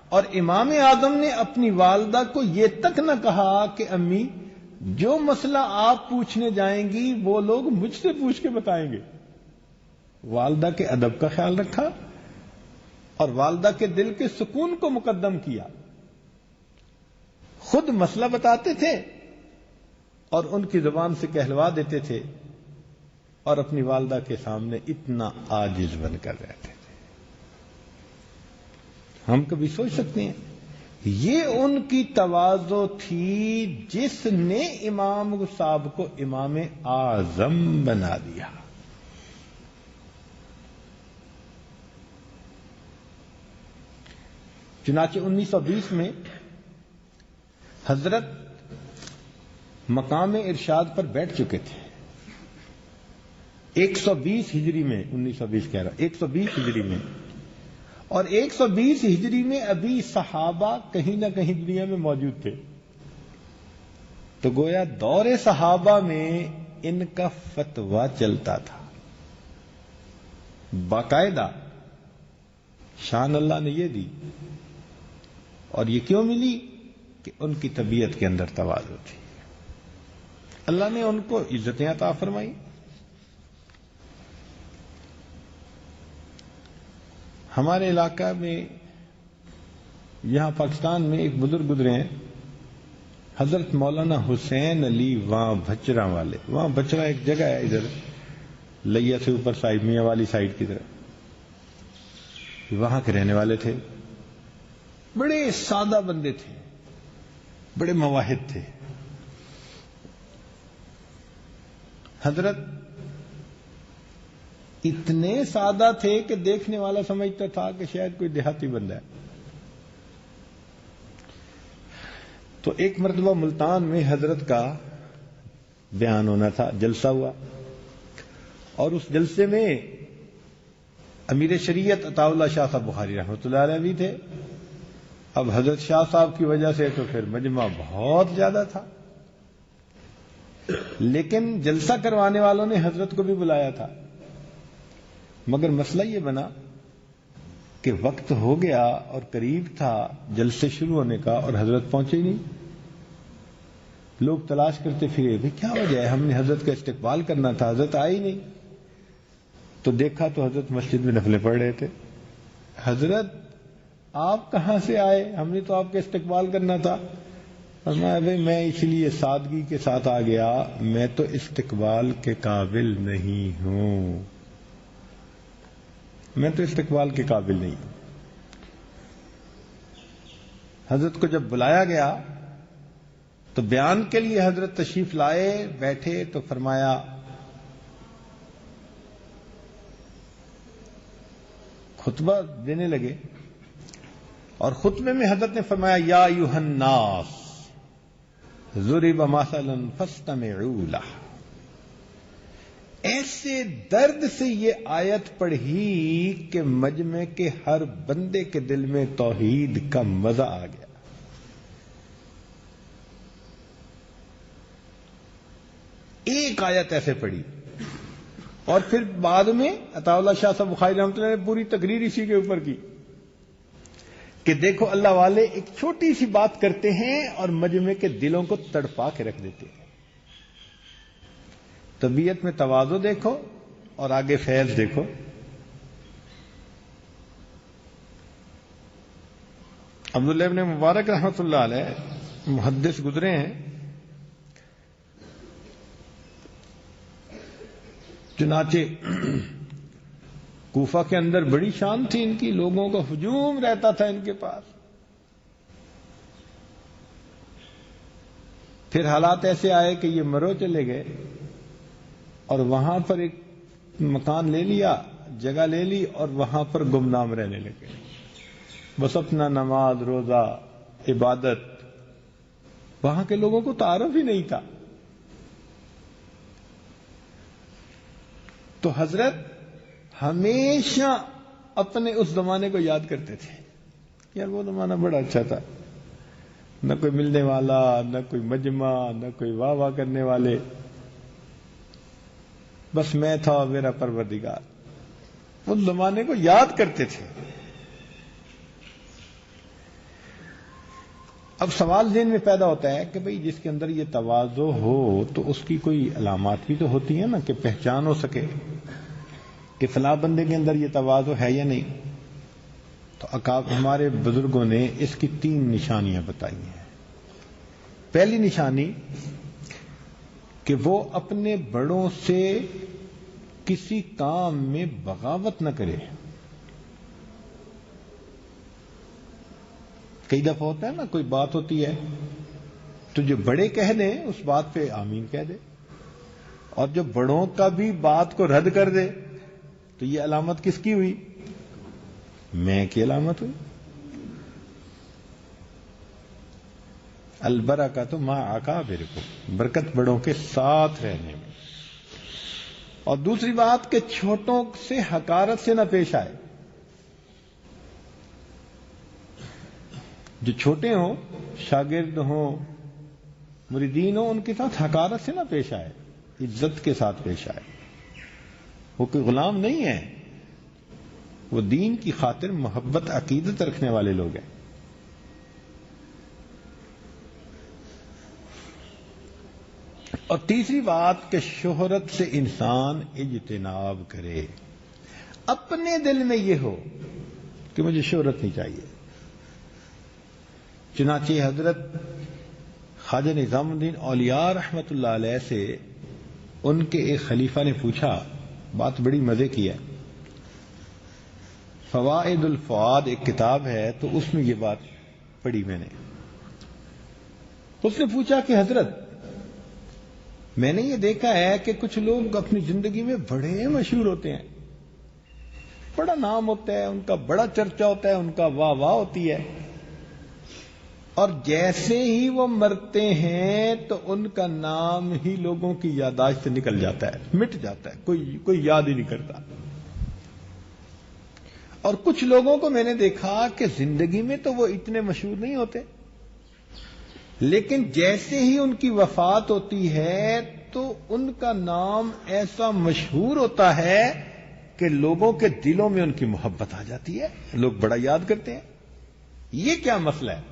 اور امام اعظم نے اپنی والدہ کو یہ تک نہ کہا کہ امی جو مسئلہ آپ پوچھنے جائیں گی وہ لوگ مجھ سے پوچھ کے بتائیں گے. والدہ کے ادب کا خیال رکھا اور والدہ کے دل کے سکون کو مقدم کیا. خود مسئلہ بتاتے تھے اور ان کی زبان سے کہلوا دیتے تھے, اور اپنی والدہ کے سامنے اتنا عاجز بن کر رہتے تھے. ہم کبھی سوچ سکتے ہیں یہ ان کی تواضع تھی جس نے امام صاحب کو امام اعظم بنا دیا. چنانچہ 1920 میں حضرت مقام ارشاد پر بیٹھ چکے تھے 120 ہجری میں، 1920 کہہ رہا، 120 ہجری میں، اور 120 ہجری میں ابھی صحابہ کہیں نہ کہیں دنیا میں موجود تھے. تو گویا دور صحابہ میں ان کا فتویٰ چلتا تھا باقاعدہ. شان اللہ نے یہ دی، اور یہ کیوں ملی؟ کہ ان کی طبیعت کے اندر تواضع تھی. اللہ نے ان کو عزتیں عطا فرمائی. ہمارے علاقہ میں یہاں پاکستان میں ایک بزرگ گزرے ہیں، حضرت مولانا حسین علی وہاں بھچرا والے. وہاں بھچرا ایک جگہ ہے ادھر لیا سے اوپر سائڈ، میاں والی سائڈ کی طرف. وہاں کے رہنے والے تھے، بڑے سادہ بندے تھے، بڑے مواحد تھے. حضرت اتنے سادہ تھے کہ دیکھنے والا سمجھتا تھا کہ شاید کوئی دیہاتی بندہ ہے. تو ایک مرتبہ ملتان میں حضرت کا بیان ہونا تھا، جلسہ ہوا، اور اس جلسے میں امیر شریعت عطا اللہ شاہ صاحب بخاری رحمۃ اللہ علیہ بھی تھے. اب حضرت شاہ صاحب کی وجہ سے تو پھر مجمع بہت زیادہ تھا، لیکن جلسہ کروانے والوں نے حضرت کو بھی بلایا تھا. مگر مسئلہ یہ بنا کہ وقت ہو گیا اور قریب تھا جلسے شروع ہونے کا، اور حضرت پہنچے ہی نہیں. لوگ تلاش کرتے پھرے، بھئی کیا وجہ ہے؟ ہم نے حضرت کا استقبال کرنا تھا، حضرت آئے ہی نہیں. تو دیکھا تو حضرت مسجد میں نفلیں پڑھ رہے تھے. حضرت آپ کہاں سے آئے؟ ہم نے تو آپ کا استقبال کرنا تھا. فرمایا بھئی میں اس لیے سادگی کے ساتھ آ گیا، میں تو استقبال کے قابل نہیں ہوں، میں تو استقبال کے قابل نہیں ہوں. حضرت کو جب بلایا گیا تو بیان کے لیے حضرت تشریف لائے، بیٹھے تو فرمایا خطبہ دینے لگے، اور خطبے میں حضرت نے فرمایا یا ایھا الناس ضرب مثلا فاستمعوا لہ. ایسے درد سے یہ آیت پڑھی کہ مجمع کے ہر بندے کے دل میں توحید کا مزہ آ گیا. ایک آیت ایسے پڑھی، اور پھر بعد میں عطا اللہ شاہ صاحب بخاری رحمۃ اللہ نے پوری تقریر اسی کے اوپر کی کہ دیکھو اللہ والے ایک چھوٹی سی بات کرتے ہیں اور مجمع کے دلوں کو تڑپا کے رکھ دیتے ہیں. طبیعت میں تواضع دیکھو اور آگے فیض دیکھو. عبداللہ ابن مبارک رحمۃ اللہ علیہ محدث گزرے ہیں، چنانچہ کوفہ کے اندر بڑی شان تھی ان کی، لوگوں کا ہجوم رہتا تھا ان کے پاس. پھر حالات ایسے آئے کہ یہ مرو چلے گئے اور وہاں پر ایک مکان لے لیا، جگہ لے لی، اور وہاں پر گمنام رہنے لگے. بس اپنا نماز روزہ عبادت، وہاں کے لوگوں کو تعارف ہی نہیں تھا. تو حضرت ہمیشہ اپنے اس زمانے کو یاد کرتے تھے، یار وہ زمانہ بڑا اچھا تھا، نہ کوئی ملنے والا، نہ کوئی مجمع، نہ کوئی واہ واہ کرنے والے، بس میں تھا اور میرا پروردگار. اس زمانے کو یاد کرتے تھے. اب سوال ذہن میں پیدا ہوتا ہے کہ بھئی جس کے اندر یہ تواضع ہو تو اس کی کوئی علامات بھی تو ہوتی ہیں نا کہ پہچان ہو سکے کہ فلاں بندے کے اندر یہ تواضع ہے یا نہیں. تو ہمارے بزرگوں نے اس کی 3 نشانیاں بتائی ہیں. پہلی نشانی کہ وہ اپنے بڑوں سے کسی کام میں بغاوت نہ کرے. کئی دفعہ ہوتا ہے نا، کوئی بات ہوتی ہے تو جو بڑے کہہ دیں اس بات پہ آمین کہہ دے، اور جو بڑوں کا بھی بات کو رد کر دے تو یہ علامت کس کی ہوئی؟ میں کی علامت ہوئی. البرکۃ مع اکابرکم، برکت بڑوں کے ساتھ رہنے میں. اور دوسری بات کہ چھوٹوں سے حقارت سے نہ پیش آئے. جو چھوٹے ہوں، شاگرد ہوں، مریدین ہوں، ان کے ساتھ حقارت سے نہ پیش آئے، عزت کے ساتھ پیش آئے. وہ کوئی غلام نہیں ہے، وہ دین کی خاطر محبت عقیدت رکھنے والے لوگ ہیں. اور تیسری بات کہ شہرت سے انسان اجتناب کرے. اپنے دل میں یہ ہو کہ مجھے شہرت نہیں چاہیے. چنانچہ حضرت خواجہ نظام الدین اولیاء رحمت اللہ علیہ سے ان کے ایک خلیفہ نے پوچھا، بات بڑی مزے کی ہے. فوائد الفؤاد ایک کتاب ہے، تو اس میں یہ بات پڑھی میں نے. اس نے پوچھا کہ حضرت، میں نے یہ دیکھا ہے کہ کچھ لوگ اپنی زندگی میں بڑے مشہور ہوتے ہیں، بڑا نام ہوتا ہے ان کا، بڑا چرچا ہوتا ہے ان کا، واہ واہ ہوتی ہے، اور جیسے ہی وہ مرتے ہیں تو ان کا نام ہی لوگوں کی یادداشت سے نکل جاتا ہے، مٹ جاتا ہے، کوئی یاد ہی نہیں کرتا. اور کچھ لوگوں کو میں نے دیکھا کہ زندگی میں تو وہ اتنے مشہور نہیں ہوتے، لیکن جیسے ہی ان کی وفات ہوتی ہے تو ان کا نام ایسا مشہور ہوتا ہے کہ لوگوں کے دلوں میں ان کی محبت آ جاتی ہے، لوگ بڑا یاد کرتے ہیں. یہ کیا مسئلہ ہے؟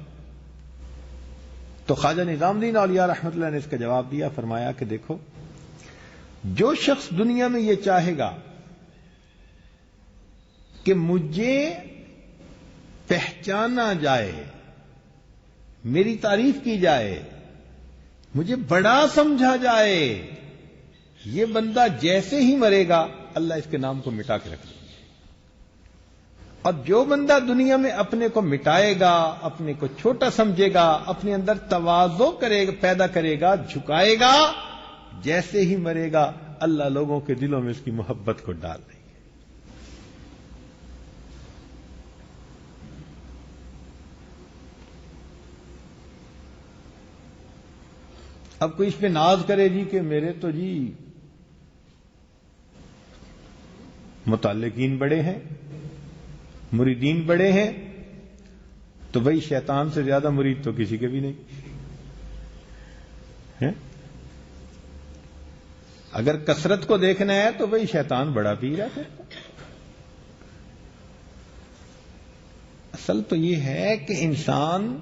تو خواجہ نظام الدین اولیاء رحمۃ اللہ نے اس کا جواب دیا، فرمایا کہ دیکھو، جو شخص دنیا میں یہ چاہے گا کہ مجھے پہچانا جائے، میری تعریف کی جائے، مجھے بڑا سمجھا جائے، یہ بندہ جیسے ہی مرے گا اللہ اس کے نام کو مٹا کے رکھ دے. اور جو بندہ دنیا میں اپنے کو مٹائے گا، اپنے کو چھوٹا سمجھے گا، اپنے اندر تواضع پیدا کرے گا، جھکائے گا، جیسے ہی مرے گا اللہ لوگوں کے دلوں میں اس کی محبت کو ڈال دے گا. اب کوئی اس پہ ناز کرے جی کہ میرے تو جی متعلقین بڑے ہیں، مریدین بڑے ہیں، تو بھائی شیطان سے زیادہ مرید تو کسی کے بھی نہیں ہے. اگر کثرت کو دیکھنا ہے تو بھائی شیطان بڑا پیر ہے. پھر اصل تو یہ ہے کہ انسان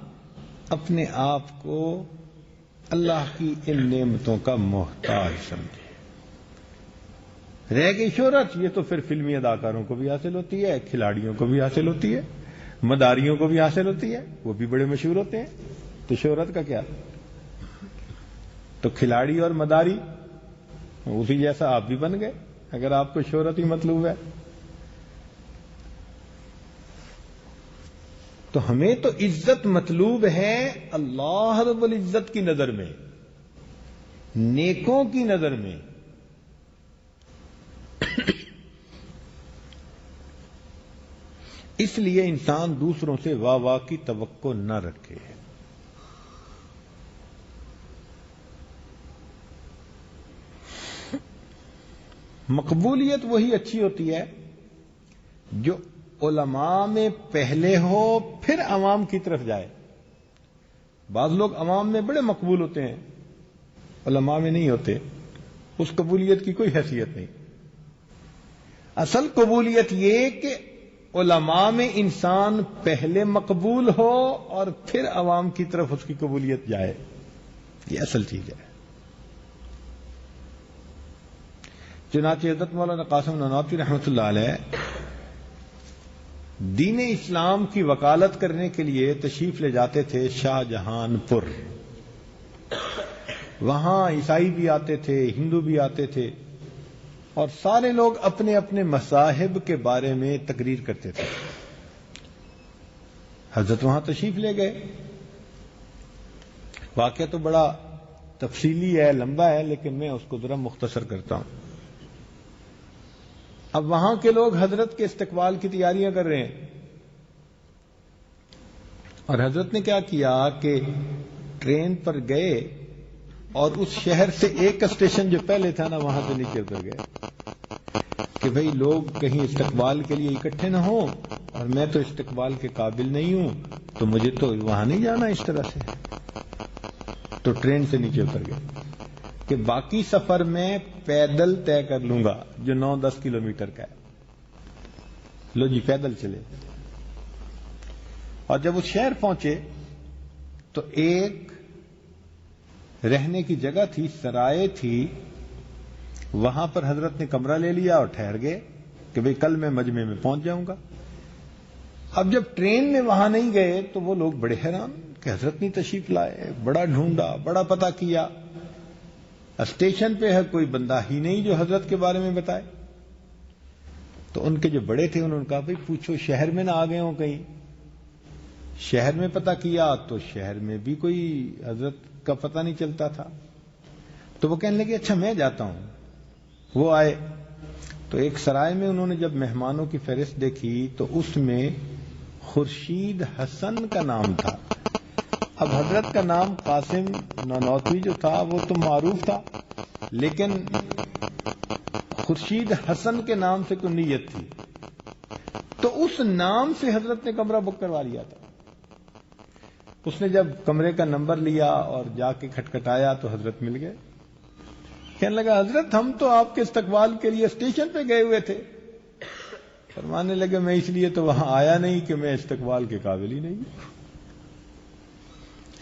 اپنے آپ کو اللہ کی ان نعمتوں کا محتاج سمجھے. رہ گئی شہرت، یہ تو پھر فلمی اداکاروں کو بھی حاصل ہوتی ہے، کھلاڑیوں کو بھی حاصل ہوتی ہے، مداریوں کو بھی حاصل ہوتی ہے، وہ بھی بڑے مشہور ہوتے ہیں. تو شہرت کا کیا؟ تو کھلاڑی اور مداری اسی جیسا آپ بھی بن گئے اگر آپ کو شہرت ہی مطلوب ہے. تو ہمیں تو عزت مطلوب ہے اللہ رب العزت کی نظر میں، نیکوں کی نظر میں. اس لیے انسان دوسروں سے واہ واہ کی توقع نہ رکھے. مقبولیت وہی اچھی ہوتی ہے جو علماء میں پہلے ہو پھر عوام کی طرف جائے. بعض لوگ عوام میں بڑے مقبول ہوتے ہیں، علماء میں نہیں ہوتے، اس قبولیت کی کوئی حیثیت نہیں. اصل قبولیت یہ کہ علماء میں انسان پہلے مقبول ہو اور پھر عوام کی طرف اس کی قبولیت جائے، یہ اصل چیز ہے. چنانچہ حضرت مولانا قاسم نانوتوی رحمۃ اللہ علیہ دین اسلام کی وکالت کرنے کے لیے تشریف لے جاتے تھے شاہ جہان پور. وہاں عیسائی بھی آتے تھے، ہندو بھی آتے تھے، اور سارے لوگ اپنے اپنے مذاہب کے بارے میں تقریر کرتے تھے. حضرت وہاں تشریف لے گئے. واقعہ تو بڑا تفصیلی ہے، لمبا ہے، لیکن میں اس کو ذرا مختصر کرتا ہوں. اب وہاں کے لوگ حضرت کے استقبال کی تیاریاں کر رہے ہیں، اور حضرت نے کیا کیا کہ ٹرین پر گئے اور اس شہر سے ایک اسٹیشن جو پہلے تھا نا وہاں سے نیچے اتر گئے کہ بھئی لوگ کہیں استقبال کے لیے اکٹھے نہ ہوں اور میں تو استقبال کے قابل نہیں ہوں تو مجھے تو وہاں نہیں جانا اس طرح سے. تو ٹرین سے نیچے اتر گئے کہ باقی سفر میں پیدل طے کر لوں گا جو 9-10 کلومیٹر کا ہے. لو جی پیدل چلے. اور جب اس شہر پہنچے تو ایک رہنے کی جگہ تھی، سرائے تھی، وہاں پر حضرت نے کمرہ لے لیا اور ٹھہر گئے کہ بھئی کل میں مجمع میں پہنچ جاؤں گا. اب جب ٹرین میں وہاں نہیں گئے تو وہ لوگ بڑے حیران کہ حضرت نہیں تشریف لائے، بڑا ڈھونڈا، بڑا پتہ کیا، اسٹیشن پہ ہے کوئی بندہ ہی نہیں جو حضرت کے بارے میں بتائے. تو ان کے جو بڑے تھے انہوں نے کہا بھئی پوچھو شہر میں نہ آ گئے ہوں کہیں. شہر میں پتہ کیا تو شہر میں بھی کوئی حضرت کا پتہ نہیں چلتا تھا. تو وہ کہنے لگے اچھا میں جاتا ہوں. وہ آئے تو ایک سرائے میں انہوں نے جب مہمانوں کی فہرست دیکھی تو اس میں خورشید حسن کا نام تھا. اب حضرت کا نام قاسم نانوتوی جو تھا وہ تو معروف تھا، لیکن خورشید حسن کے نام سے کوئی نیت تھی تو اس نام سے حضرت نے کمرہ بک کروا لیا تھا. اس نے جب کمرے کا نمبر لیا اور جا کے کھٹکھٹایا تو حضرت مل گئے. کہنے لگا حضرت ہم تو آپ کے استقبال کے لیے اسٹیشن پہ گئے ہوئے تھے. فرمانے لگے میں اس لیے تو وہاں آیا نہیں کہ میں استقبال کے قابل ہی نہیں.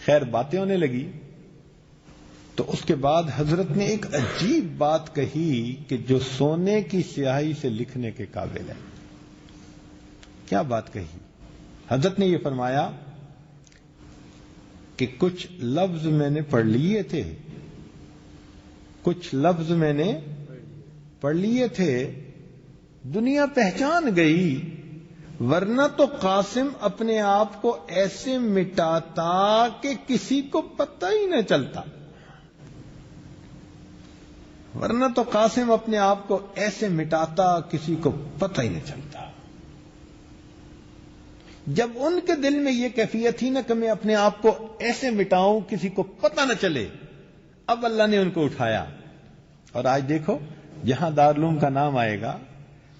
خیر باتیں ہونے لگی تو اس کے بعد حضرت نے ایک عجیب بات کہی کہ جو سونے کی سیاہی سے لکھنے کے قابل ہے. کیا بات کہی؟ حضرت نے یہ فرمایا کہ کچھ لفظ میں نے پڑھ لیے تھے، کچھ لفظ میں نے پڑھ لیے تھے، دنیا پہچان گئی، ورنہ تو قاسم اپنے آپ کو ایسے مٹاتا کہ کسی کو پتہ ہی نہ چلتا. ورنہ تو قاسم اپنے آپ کو ایسے مٹاتا کسی کو پتہ ہی نہ چلتا. جب ان کے دل میں یہ کیفیت تھی نا کہ میں اپنے آپ کو ایسے مٹاؤں کسی کو پتہ نہ چلے، اب اللہ نے ان کو اٹھایا. اور آج دیکھو جہاں دارالعلوم کا نام آئے گا،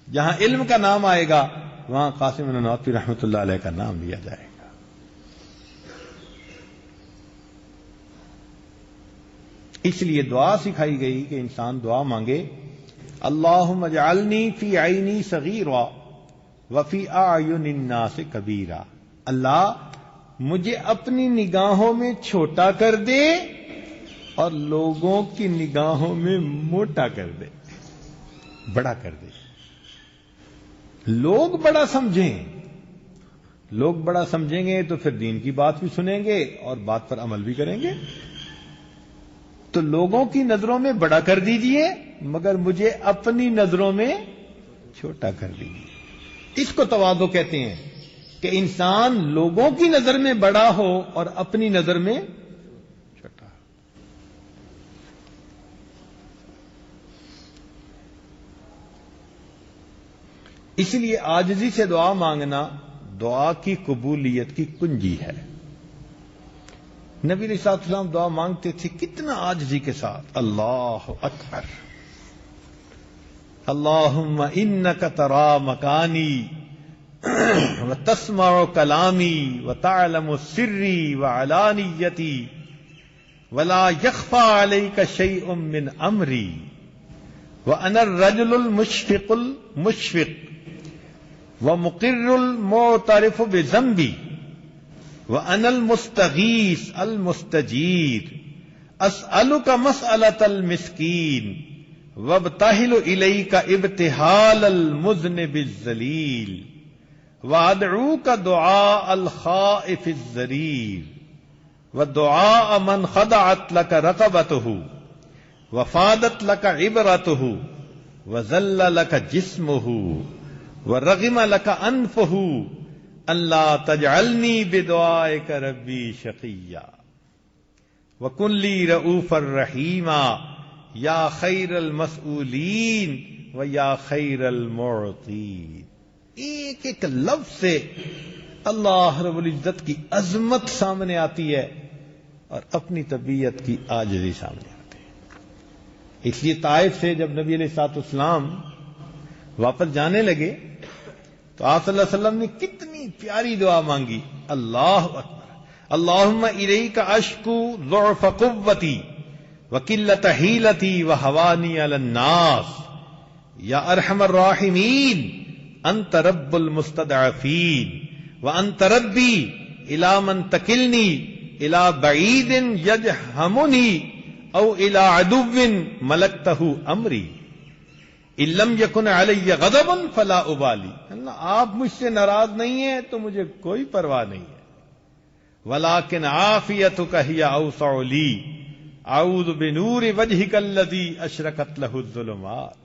جہاں علم کا نام آئے گا، وہاں قاسم نانوتوی رحمۃ اللہ علیہ کا نام لیا جائے گا. اس لیے دعا سکھائی گئی کہ انسان دعا مانگے اللہم اجعلنی فی عینی صغیرا وفی اعین الناس کبیرا. اللہ مجھے اپنی نگاہوں میں چھوٹا کر دے اور لوگوں کی نگاہوں میں موٹا کر دے، بڑا کر دے. لوگ بڑا سمجھیں، لوگ بڑا سمجھیں گے تو پھر دین کی بات بھی سنیں گے اور بات پر عمل بھی کریں گے. تو لوگوں کی نظروں میں بڑا کر دیجئے مگر مجھے اپنی نظروں میں چھوٹا کر دیجئے. اس کو تواضع کہتے ہیں کہ انسان لوگوں کی نظر میں بڑا ہو اور اپنی نظر میں چھوٹا. اس لیے عاجزی سے دعا مانگنا دعا کی قبولیت کی کنجی ہے. نبی علیہ الصلوۃ والسلام دعا مانگتے تھے کتنا عاجزی کے ساتھ. اللہ اکبر، اللہم انک ترا مکانی وتسمع کلامی وتعلم سری وعلانیتی ولا یخفی علیک شیء من امری وانا الرجل المشفق ومقر المعترف بذنبی وأنا المستغیث المستجیر اسألک مسألة المسکین وابتہل الیک ابتہال المذنب الذلیل وادعوک دعاء الخائف الضریر ودعاء من خضعت لک رقبته وفادت لک عبرته وذل لک جسمه ورغم لک انفه اللہ تجعلنی بدعائک ربی شقیا وکن لی رؤوفا رحیما یا خیر المسئولین و یا خیر المعطین. ایک ایک لفظ سے اللہ رب العزت کی عظمت سامنے آتی ہے اور اپنی طبیعت کی عاجزی سامنے آتے ہیں۔ اس لیے طائف سے جب نبی علیہ الصلوۃ والسلام واپس جانے لگے تو آپ صلی اللہ علیہ وسلم نے کتنی پیاری دعا مانگی، اللہ اکبر، اللہم الیک اشکو ضعف قوتی وقلت حیلتی وہوانی علی الناس یا ارحم الراحمین انت رب المستضعفین وانت ربی الی من تکلنی الی بعید یجہمنی او الی عدو ملکتہ امری ان لم یکن علی غضب فلا ابالی، اللہ آپ مجھ سے ناراض نہیں ہیں تو مجھے کوئی پرواہ نہیں ہے، ولیکن عافیتک ہی اوسع لی اعوذ بنور وجہک الذی اشرقت لہ الظلمات،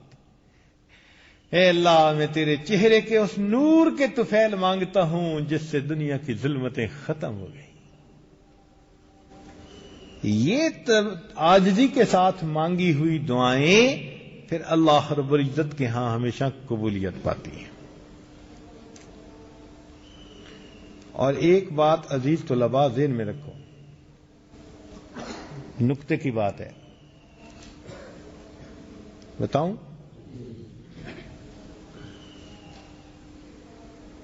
اے اللہ میں تیرے چہرے کے اس نور کے طفیل مانگتا ہوں جس سے دنیا کی ظلمتیں ختم ہو گئی۔ یہ عاجزی کے ساتھ مانگی ہوئی دعائیں پھر اللہ رب العزت کے ہاں ہمیشہ قبولیت پاتی ہیں۔ اور ایک بات عزیز طلباء ذہن میں رکھو، نکتے کی بات ہے، بتاؤں؟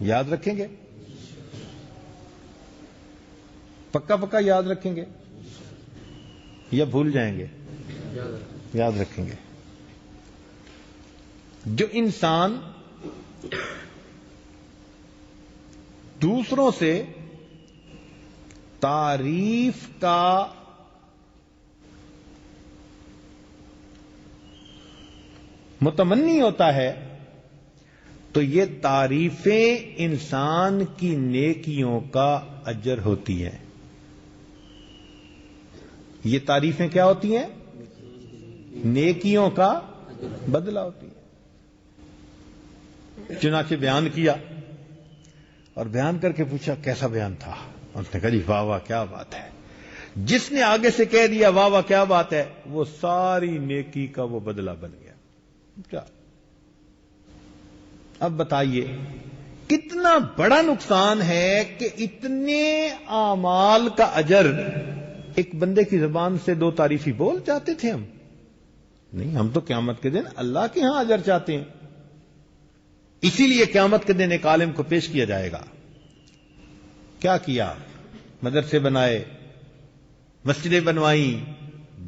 یاد رکھیں گے؟ پکا پکا یاد رکھیں گے یا بھول جائیں گے؟ یاد رکھیں گے۔ جو انسان دوسروں سے تعریف کا متمنی ہوتا ہے تو یہ تعریفیں انسان کی نیکیوں کا اجر ہوتی ہیں۔ یہ تعریفیں کیا ہوتی ہیں؟ نیکیوں کا بدلہ ہوتی ہے۔ چنانچہ بیان کیا اور بیان کر کے پوچھا کیسا بیان تھا، اس نے کہا جی واہ واہ کیا بات ہے۔ جس نے آگے سے کہہ دیا واہ واہ کیا بات ہے، وہ ساری نیکی کا وہ بدلہ بن گیا۔ کیا اب بتائیے کتنا بڑا نقصان ہے کہ اتنے اعمال کا اجر ایک بندے کی زبان سے دو تعریفی بول جاتے تھے ہم؟ نہیں، ہم تو قیامت کے دن اللہ کے ہاں اجر چاہتے ہیں۔ اسی لیے قیامت کے دن ایک عالم کو پیش کیا جائے گا۔ کیا کیا؟ مدرسے بنائے، مسجدیں بنوائیں،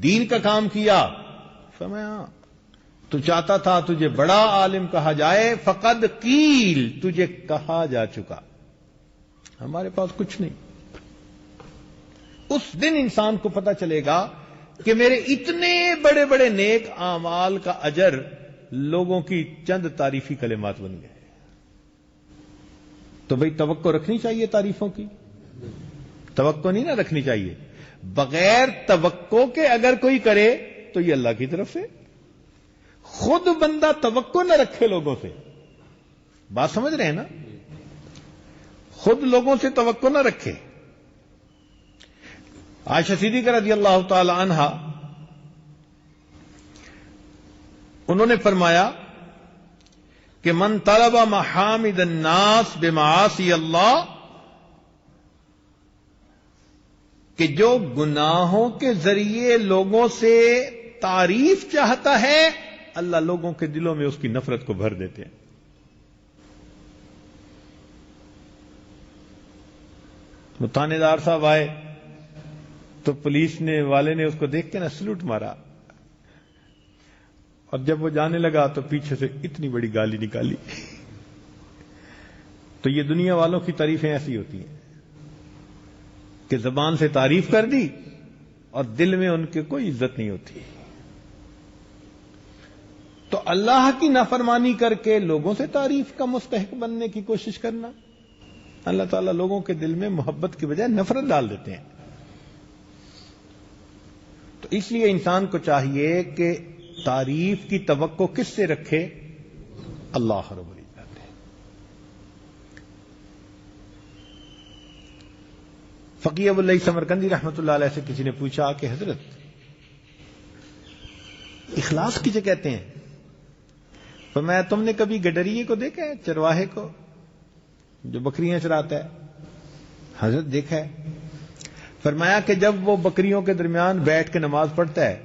دین کا کام کیا۔ فرمایا تو چاہتا تھا تجھے بڑا عالم کہا جائے، فقد قیل تجھے کہا جا چکا، ہمارے پاس کچھ نہیں۔ اس دن انسان کو پتہ چلے گا کہ میرے اتنے بڑے بڑے نیک اعمال کا اجر لوگوں کی چند تعریفی کلمات بن گئے۔ تو بھئی توقع رکھنی چاہیے تعریفوں کی؟ توقع نہیں نہ رکھنی چاہیے۔ بغیر توقع کے اگر کوئی کرے تو یہ اللہ کی طرف سے، خود بندہ توقع نہ رکھے لوگوں سے، بات سمجھ رہے ہیں نا؟ خود لوگوں سے توقع نہ رکھے۔ عائشہ صدیقہ رضی اللہ تعالی عنہا انہوں نے فرمایا کہ من طلب محامد الناس بمعاصی اللہ، کہ جو گناہوں کے ذریعے لوگوں سے تعریف چاہتا ہے اللہ لوگوں کے دلوں میں اس کی نفرت کو بھر دیتے ہیں۔ وہ تھانے دار صاحب آئے تو پولیس والے نے اس کو دیکھ کے نا سلوٹ مارا، اور جب وہ جانے لگا تو پیچھے سے اتنی بڑی گالی نکالی۔ تو یہ دنیا والوں کی تعریفیں ایسی ہوتی ہیں کہ زبان سے تعریف کر دی اور دل میں ان کے کوئی عزت نہیں ہوتی۔ تو اللہ کی نافرمانی کر کے لوگوں سے تعریف کا مستحق بننے کی کوشش کرنا، اللہ تعالیٰ لوگوں کے دل میں محبت کی بجائے نفرت ڈال دیتے ہیں۔ تو اس لیے انسان کو چاہیے کہ تعریف کی توقع کس سے رکھے؟ اللہ رب العزت۔ فقیہ ابو اللہ سمرقندی رحمۃ اللہ علیہ سے کسی نے پوچھا کہ حضرت اخلاص کسے کہتے ہیں؟ فرمایا تم نے کبھی گڈریے کو دیکھا ہے، چرواہے کو جو بکریاں چراتا ہے؟ حضرت دیکھا ہے۔ فرمایا کہ جب وہ بکریوں کے درمیان بیٹھ کے نماز پڑھتا ہے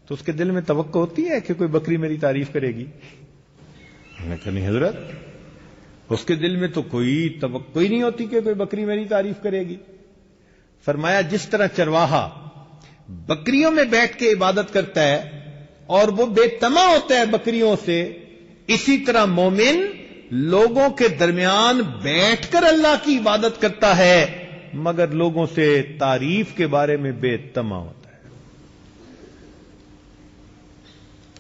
تو اس کے دل میں توقع ہوتی ہے کہ کوئی بکری میری تعریف کرے گی؟ میں نے کہا نہیں حضرت، اس کے دل میں تو کوئی توقع ہی نہیں ہوتی کہ کوئی بکری میری تعریف کرے گی۔ فرمایا جس طرح چرواہا بکریوں میں بیٹھ کے عبادت کرتا ہے اور وہ بے طمع ہوتا ہے بکریوں سے، اسی طرح مومن لوگوں کے درمیان بیٹھ کر اللہ کی عبادت کرتا ہے مگر لوگوں سے تعریف کے بارے میں بے طمع ہوتا ہے۔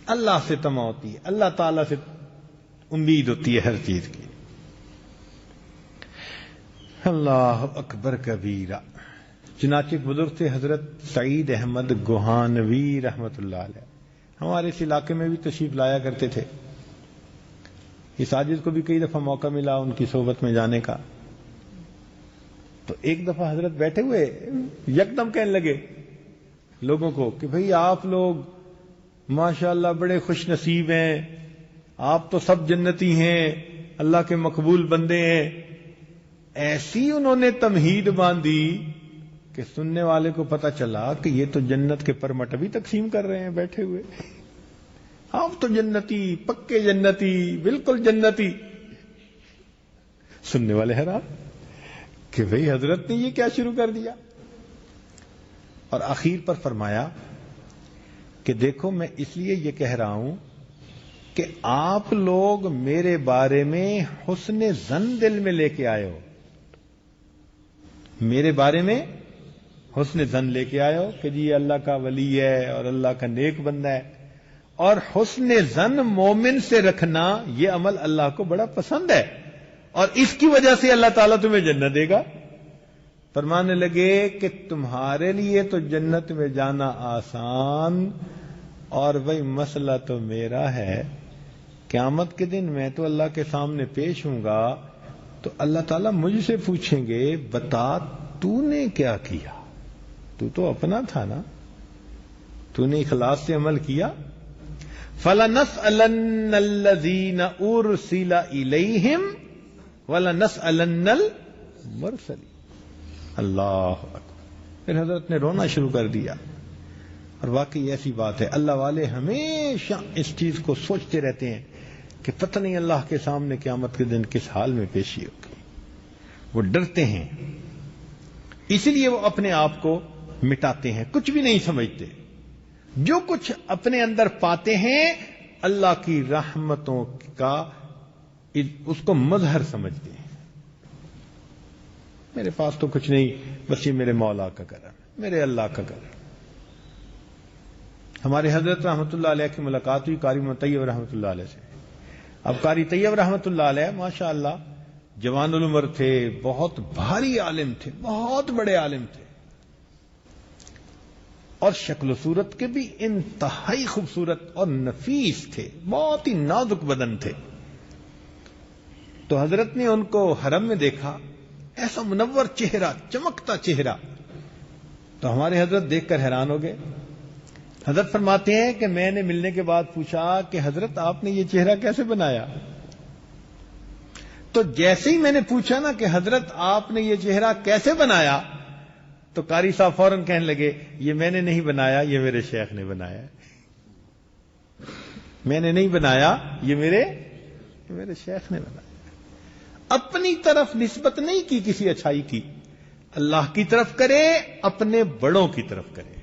اللہ سے طمع ہوتی ہے، اللہ تعالی سے امید ہوتی ہے ہر چیز کی۔ اللہ اکبر کبیرہ۔ چنانچہ بزرگ تھے حضرت سعید احمد گوہانوی رحمت اللہ علیہ، ہمارے اس علاقے میں بھی تشریف لایا کرتے تھے۔ اس ساجد کو بھی کئی دفعہ موقع ملا ان کی صحبت میں جانے کا۔ تو ایک دفعہ حضرت بیٹھے ہوئے یکدم کہنے لگے لوگوں کو کہ بھئی آپ لوگ ماشاءاللہ بڑے خوش نصیب ہیں، آپ تو سب جنتی ہیں، اللہ کے مقبول بندے ہیں۔ ایسی انہوں نے تمہید باندھی کہ سننے والے کو پتا چلا کہ یہ تو جنت کے پرمٹ بھی تقسیم کر رہے ہیں بیٹھے ہوئے۔ آپ تو جنتی، پکے جنتی، بالکل جنتی۔ سننے والے حیران کہ بھئی حضرت نے یہ کیا شروع کر دیا؟ اور آخر پر فرمایا کہ دیکھو میں اس لیے یہ کہہ رہا ہوں کہ آپ لوگ میرے بارے میں حسن ظن دل میں لے کے آئے ہو، میرے بارے میں حسن ظن لے کے آئے ہو کہ جی یہ اللہ کا ولی ہے اور اللہ کا نیک بندہ ہے، اور حسن ظن مومن سے رکھنا یہ عمل اللہ کو بڑا پسند ہے اور اس کی وجہ سے اللہ تعالیٰ تمہیں جنت دے گا۔ فرمانے لگے کہ تمہارے لیے تو جنت میں جانا آسان، اور وہی مسئلہ تو میرا ہے، قیامت کے دن میں تو اللہ کے سامنے پیش ہوں گا تو اللہ تعالیٰ مجھ سے پوچھیں گے بتا تو نے کیا کیا؟ تو تو اپنا تھا نا، تو نے اخلاص سے عمل کیا؟ فَلَنَسْأَلَنَّ الَّذِينَ أُرْسِلَ إِلَيْهِمْ وَلَنَسْأَلَنَّ الْمُرْسَلِينَ۔ اللہ اکبر۔ پھر حضرت نے رونا شروع کر دیا، اور واقعی ایسی بات ہے، اللہ والے ہمیشہ اس چیز کو سوچتے رہتے ہیں کہ پتہ نہیں اللہ کے سامنے قیامت کے دن کس حال میں پیشی ہوگی۔ وہ ڈرتے ہیں، اسی لیے وہ اپنے آپ کو مٹاتے ہیں، کچھ بھی نہیں سمجھتے، جو کچھ اپنے اندر پاتے ہیں اللہ کی رحمتوں کا اس کو مظہر سمجھتے ہیں۔ میرے پاس تو کچھ نہیں، بس یہ میرے مولا کا کرم، میرے اللہ کا کرم۔ ہمارے حضرت رحمت اللہ علیہ کی ملاقات ہوئی قاری طیب رحمت اللہ علیہ سے۔ اب قاری طیب رحمت اللہ علیہ ماشاءاللہ جوان العمر تھے، بہت بھاری عالم تھے، بہت بڑے عالم تھے، اور شکل و صورت کے بھی انتہائی خوبصورت اور نفیس تھے، بہت ہی نازک بدن تھے۔ تو حضرت نے ان کو حرم میں دیکھا، ایسا منور چہرہ، چمکتا چہرہ، تو ہمارے حضرت دیکھ کر حیران ہو گئے۔ حضرت فرماتے ہیں کہ میں نے ملنے کے بعد پوچھا کہ حضرت آپ نے یہ چہرہ کیسے بنایا؟ تو جیسے ہی میں نے پوچھا نا کہ حضرت آپ نے یہ چہرہ کیسے بنایا، تو قاری صاحب فوراً کہنے لگے یہ میں نے نہیں بنایا، یہ میرے شیخ نے بنایا ہے۔ میں نے نہیں بنایا، یہ میرے شیخ نے بنایا۔ اپنی طرف نسبت نہیں کی کسی اچھائی کی، اللہ کی طرف کرے، اپنے بڑوں کی طرف کرے،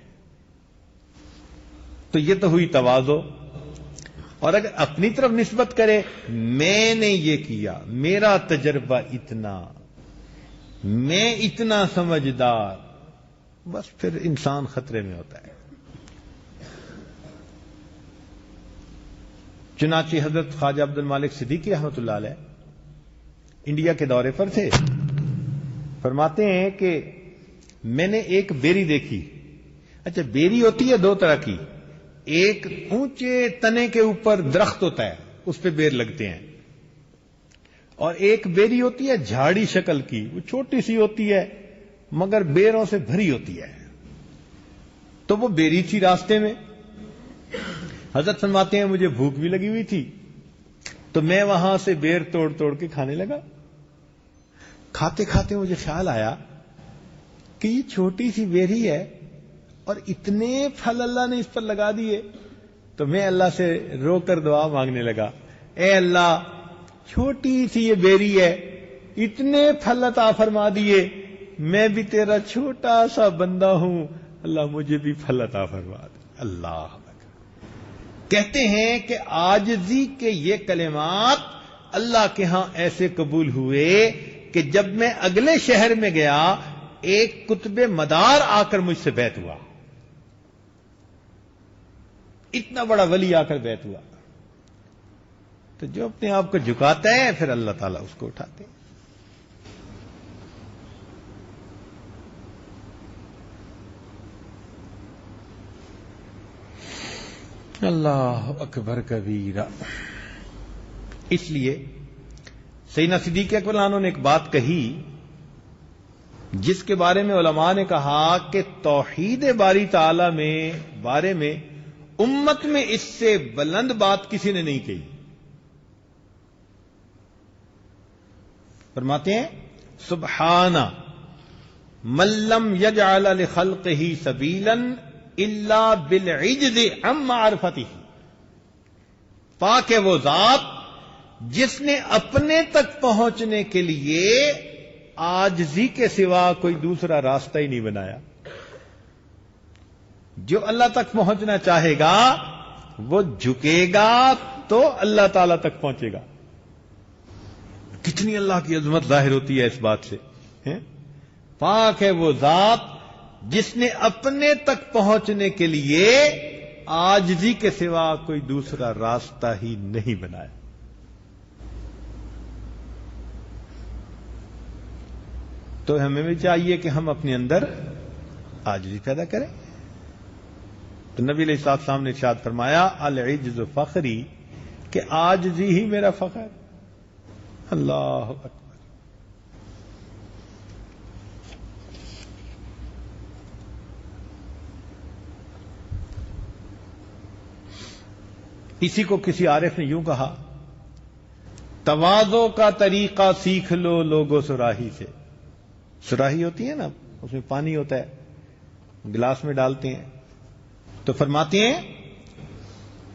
تو یہ تو ہوئی تواضع۔ اور اگر اپنی طرف نسبت کرے، میں نے یہ کیا، میرا تجربہ اتنا، میں اتنا سمجھدار، بس پھر انسان خطرے میں ہوتا ہے۔ چنانچہ حضرت خواجہ عبد المالک صدیقی رحمۃ اللہ علیہ انڈیا کے دورے پر تھے۔ فرماتے ہیں کہ میں نے ایک بیری دیکھی۔ اچھا، بیری ہوتی ہے دو طرح کی، ایک اونچے تنے کے اوپر درخت ہوتا ہے، اس پہ بیر لگتے ہیں، اور ایک بیری ہوتی ہے جھاڑی شکل کی، وہ چھوٹی سی ہوتی ہے مگر بیروں سے بھری ہوتی ہے۔ تو وہ بیری تھی راستے میں۔ حضرت فرماتے ہیں مجھے بھوک بھی لگی ہوئی تھی، تو میں وہاں سے بیر توڑ توڑ کے کھانے لگا۔ کھاتے کھاتے مجھے خیال آیا کہ کہ یہ چھوٹی سی بیری ہے اور اتنے پھل اللہ نے اس پر لگا دیے. تو میں اللہ سے رو کر دعا مانگنے لگا, اے اللہ چھوٹی سی یہ بیری ہے, اتنے پھل عطا فرما دیے, میں بھی تیرا چھوٹا سا بندہ ہوں, اللہ مجھے بھی پھل عطا فرما دے. اللہ کہتے ہیں کہ عاجزی کے یہ کلمات اللہ کے ہاں ایسے قبول ہوئے کہ جب میں اگلے شہر میں گیا ایک قطب مدار آ کر مجھ سے بیعت ہوا. اتنا بڑا ولی آ کر بیعت ہوا. تو جو اپنے آپ کو جھکاتا ہے پھر اللہ تعالیٰ اس کو اٹھاتے ہیں. اللہ اکبر کبیرہ. اس لیے سیدنا صدیق اکبر عنہ نے ایک بات کہی جس کے بارے میں علماء نے کہا کہ توحید باری تعالی میں بارے میں امت میں اس سے بلند بات کسی نے نہیں کہی. فرماتے ہیں سبحان من لم یجعل لخلقہ سبیلا الا بالعجز عن معرفتہ. پاک ہے وہ ذات جس نے اپنے تک پہنچنے کے لیے عاجزی کے سوا کوئی دوسرا راستہ ہی نہیں بنایا. جو اللہ تک پہنچنا چاہے گا وہ جھکے گا تو اللہ تعالی تک پہنچے گا. کتنی اللہ کی عظمت ظاہر ہوتی ہے اس بات سے. پاک ہے وہ ذات جس نے اپنے تک پہنچنے کے لیے عاجزی کے سوا کوئی دوسرا راستہ ہی نہیں بنایا. تو ہمیں بھی چاہیے کہ ہم اپنے اندر عاجزی پیدا کریں. تو نبی علیہ السلام نے ارشاد فرمایا العجز فخری, کہ عاجزی ہی میرا فخر. اللہ اکبر. اسی کو کسی عارف نے یوں کہا, تواضع کا طریقہ سیکھ لو لوگوں سراہی سے. سراہی ہوتی ہے نا, اس میں پانی ہوتا ہے, گلاس میں ڈالتے ہیں. تو فرماتے ہیں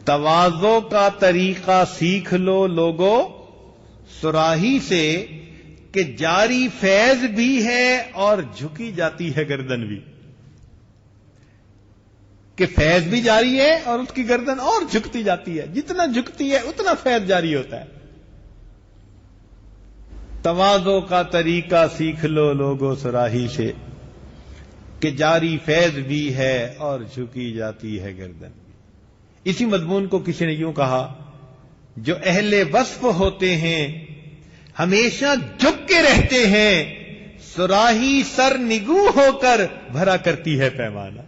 تواضع کا طریقہ سیکھ لو لوگوں سراہی سے, کہ جاری فیض بھی ہے اور جھکی جاتی ہے گردن بھی. کہ فیض بھی جاری ہے اور اس کی گردن اور جھکتی جاتی ہے, جتنا جھکتی ہے اتنا فیض جاری ہوتا ہے. تواضع کا طریقہ سیکھ لو لوگوں سراہی سے, کہ جاری فیض بھی ہے اور جھکی جاتی ہے گردن. اسی مضمون کو کسی نے یوں کہا, جو اہل وصف ہوتے ہیں ہمیشہ جھک کے رہتے ہیں, سراہی سر نگو ہو کر بھرا کرتی ہے پیمانہ.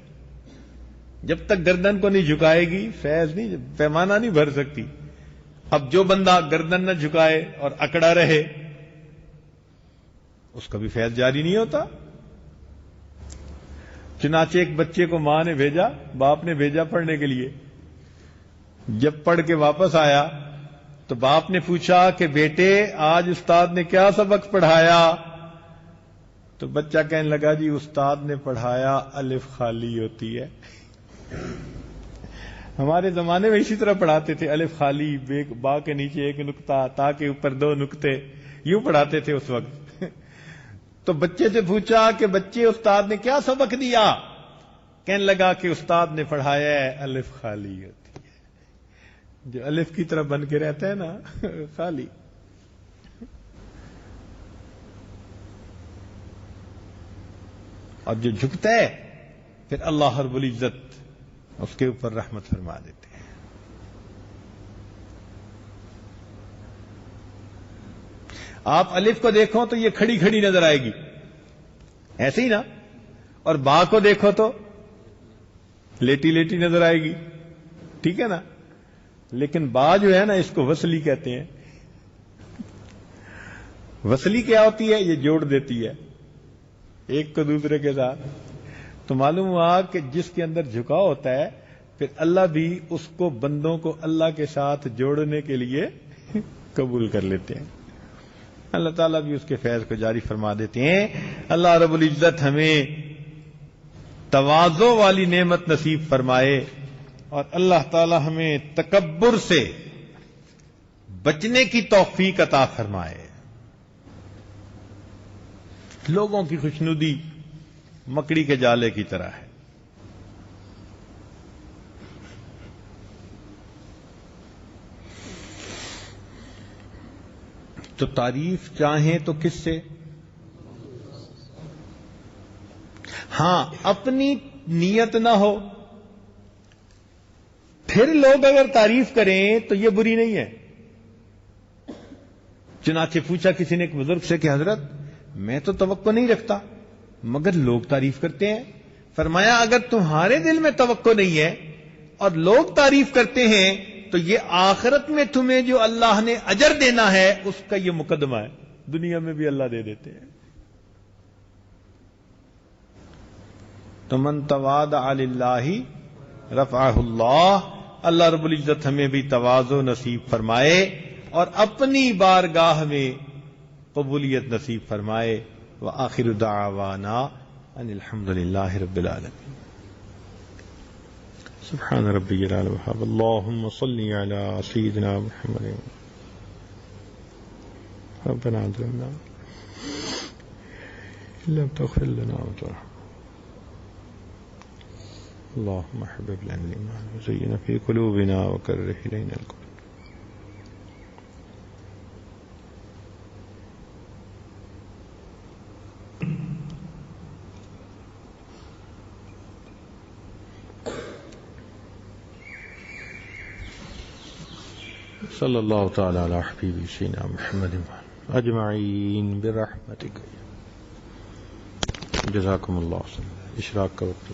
جب تک گردن کو نہیں جھکائے گی فیض نہیں, پیمانہ نہیں بھر سکتی. اب جو بندہ گردن نہ جھکائے اور اکڑا رہے اس کا بھی فیض جاری نہیں ہوتا. چنانچہ ایک بچے کو ماں نے بھیجا, باپ نے بھیجا پڑھنے کے لیے. جب پڑھ کے واپس آیا تو باپ نے پوچھا کہ بیٹے آج استاد نے کیا سبق پڑھایا؟ تو بچہ کہنے لگا جی استاد نے پڑھایا الف خالی ہوتی ہے. ہمارے زمانے میں اسی طرح پڑھاتے تھے, الف خالی, با کے نیچے ایک نقطہ, تا کے اوپر دو نقطے, یوں پڑھاتے تھے اس وقت. تو بچے سے پوچھا کہ بچے استاد نے کیا سبق دیا؟ کہنے لگا کہ استاد نے پڑھایا ہے الف خالی ہوتی ہے. جو الف کی طرح بن کے رہتا ہے نا خالی. اور جو جھکتا ہے پھر اللہ رب العزت اس کے اوپر رحمت فرما دیتے ہیں. آپ الف کو دیکھو تو یہ کھڑی کھڑی نظر آئے گی, ایسے ہی نا, اور با کو دیکھو تو لیٹی لیٹی نظر آئے گی, ٹھیک ہے نا. لیکن با جو ہے نا اس کو وصلی کہتے ہیں. وصلی کیا ہوتی ہے؟ یہ جوڑ دیتی ہے ایک کو دوسرے کے ساتھ. تو معلوم ہوا کہ جس کے اندر جھکاؤ ہوتا ہے پھر اللہ بھی اس کو بندوں کو اللہ کے ساتھ جوڑنے کے لیے قبول کر لیتے ہیں. اللہ تعالیٰ بھی اس کے فیض کو جاری فرما دیتے ہیں. اللہ رب العزت ہمیں تواضع والی نعمت نصیب فرمائے، اور اللہ تعالی ہمیں تکبر سے بچنے کی توفیق عطا فرمائے۔ لوگوں کی خوشنودی مکڑی کے جالے کی طرح ہے۔ تو تعریف چاہیں تو کس سے؟ ہاں، اپنی نیت نہ ہو، پھر لوگ اگر تعریف کریں تو یہ بری نہیں ہے۔ چنانچہ پوچھا کسی نے ایک بزرگ سے کہ حضرت میں تو توقع نہیں رکھتا مگر لوگ تعریف کرتے ہیں۔ فرمایا اگر تمہارے دل میں توقع نہیں ہے اور لوگ تعریف کرتے ہیں تو یہ آخرت میں تمہیں جو اللہ نے اجر دینا ہے اس کا یہ مقدمہ ہے، دنیا میں بھی اللہ دے دیتے ہیں۔ تو من تواضع للہ رفعہ اللہ، اللہ رب العزت ہمیں بھی تواضع نصیب فرمائے اور اپنی بارگاہ میں قبولیت نصیب فرمائے۔ وآخر دعوانا ان الحمد للہ رب العالمین۔ سبحان ربی جلال وہاب، اللہم صلی علی سیدنا محمد۔ ربنا ظلمنا لم تغفر لنا وترحمنا، اللهم حبب لنا الإيمان وزينه في قلوبنا وكره إلينا الكفر۔ صلی اللہ تعالی علی حبیبی سیدنا محمد اجمعین برحمتک۔ جزاکم اللہ خیر۔ اشراق کا وقت۔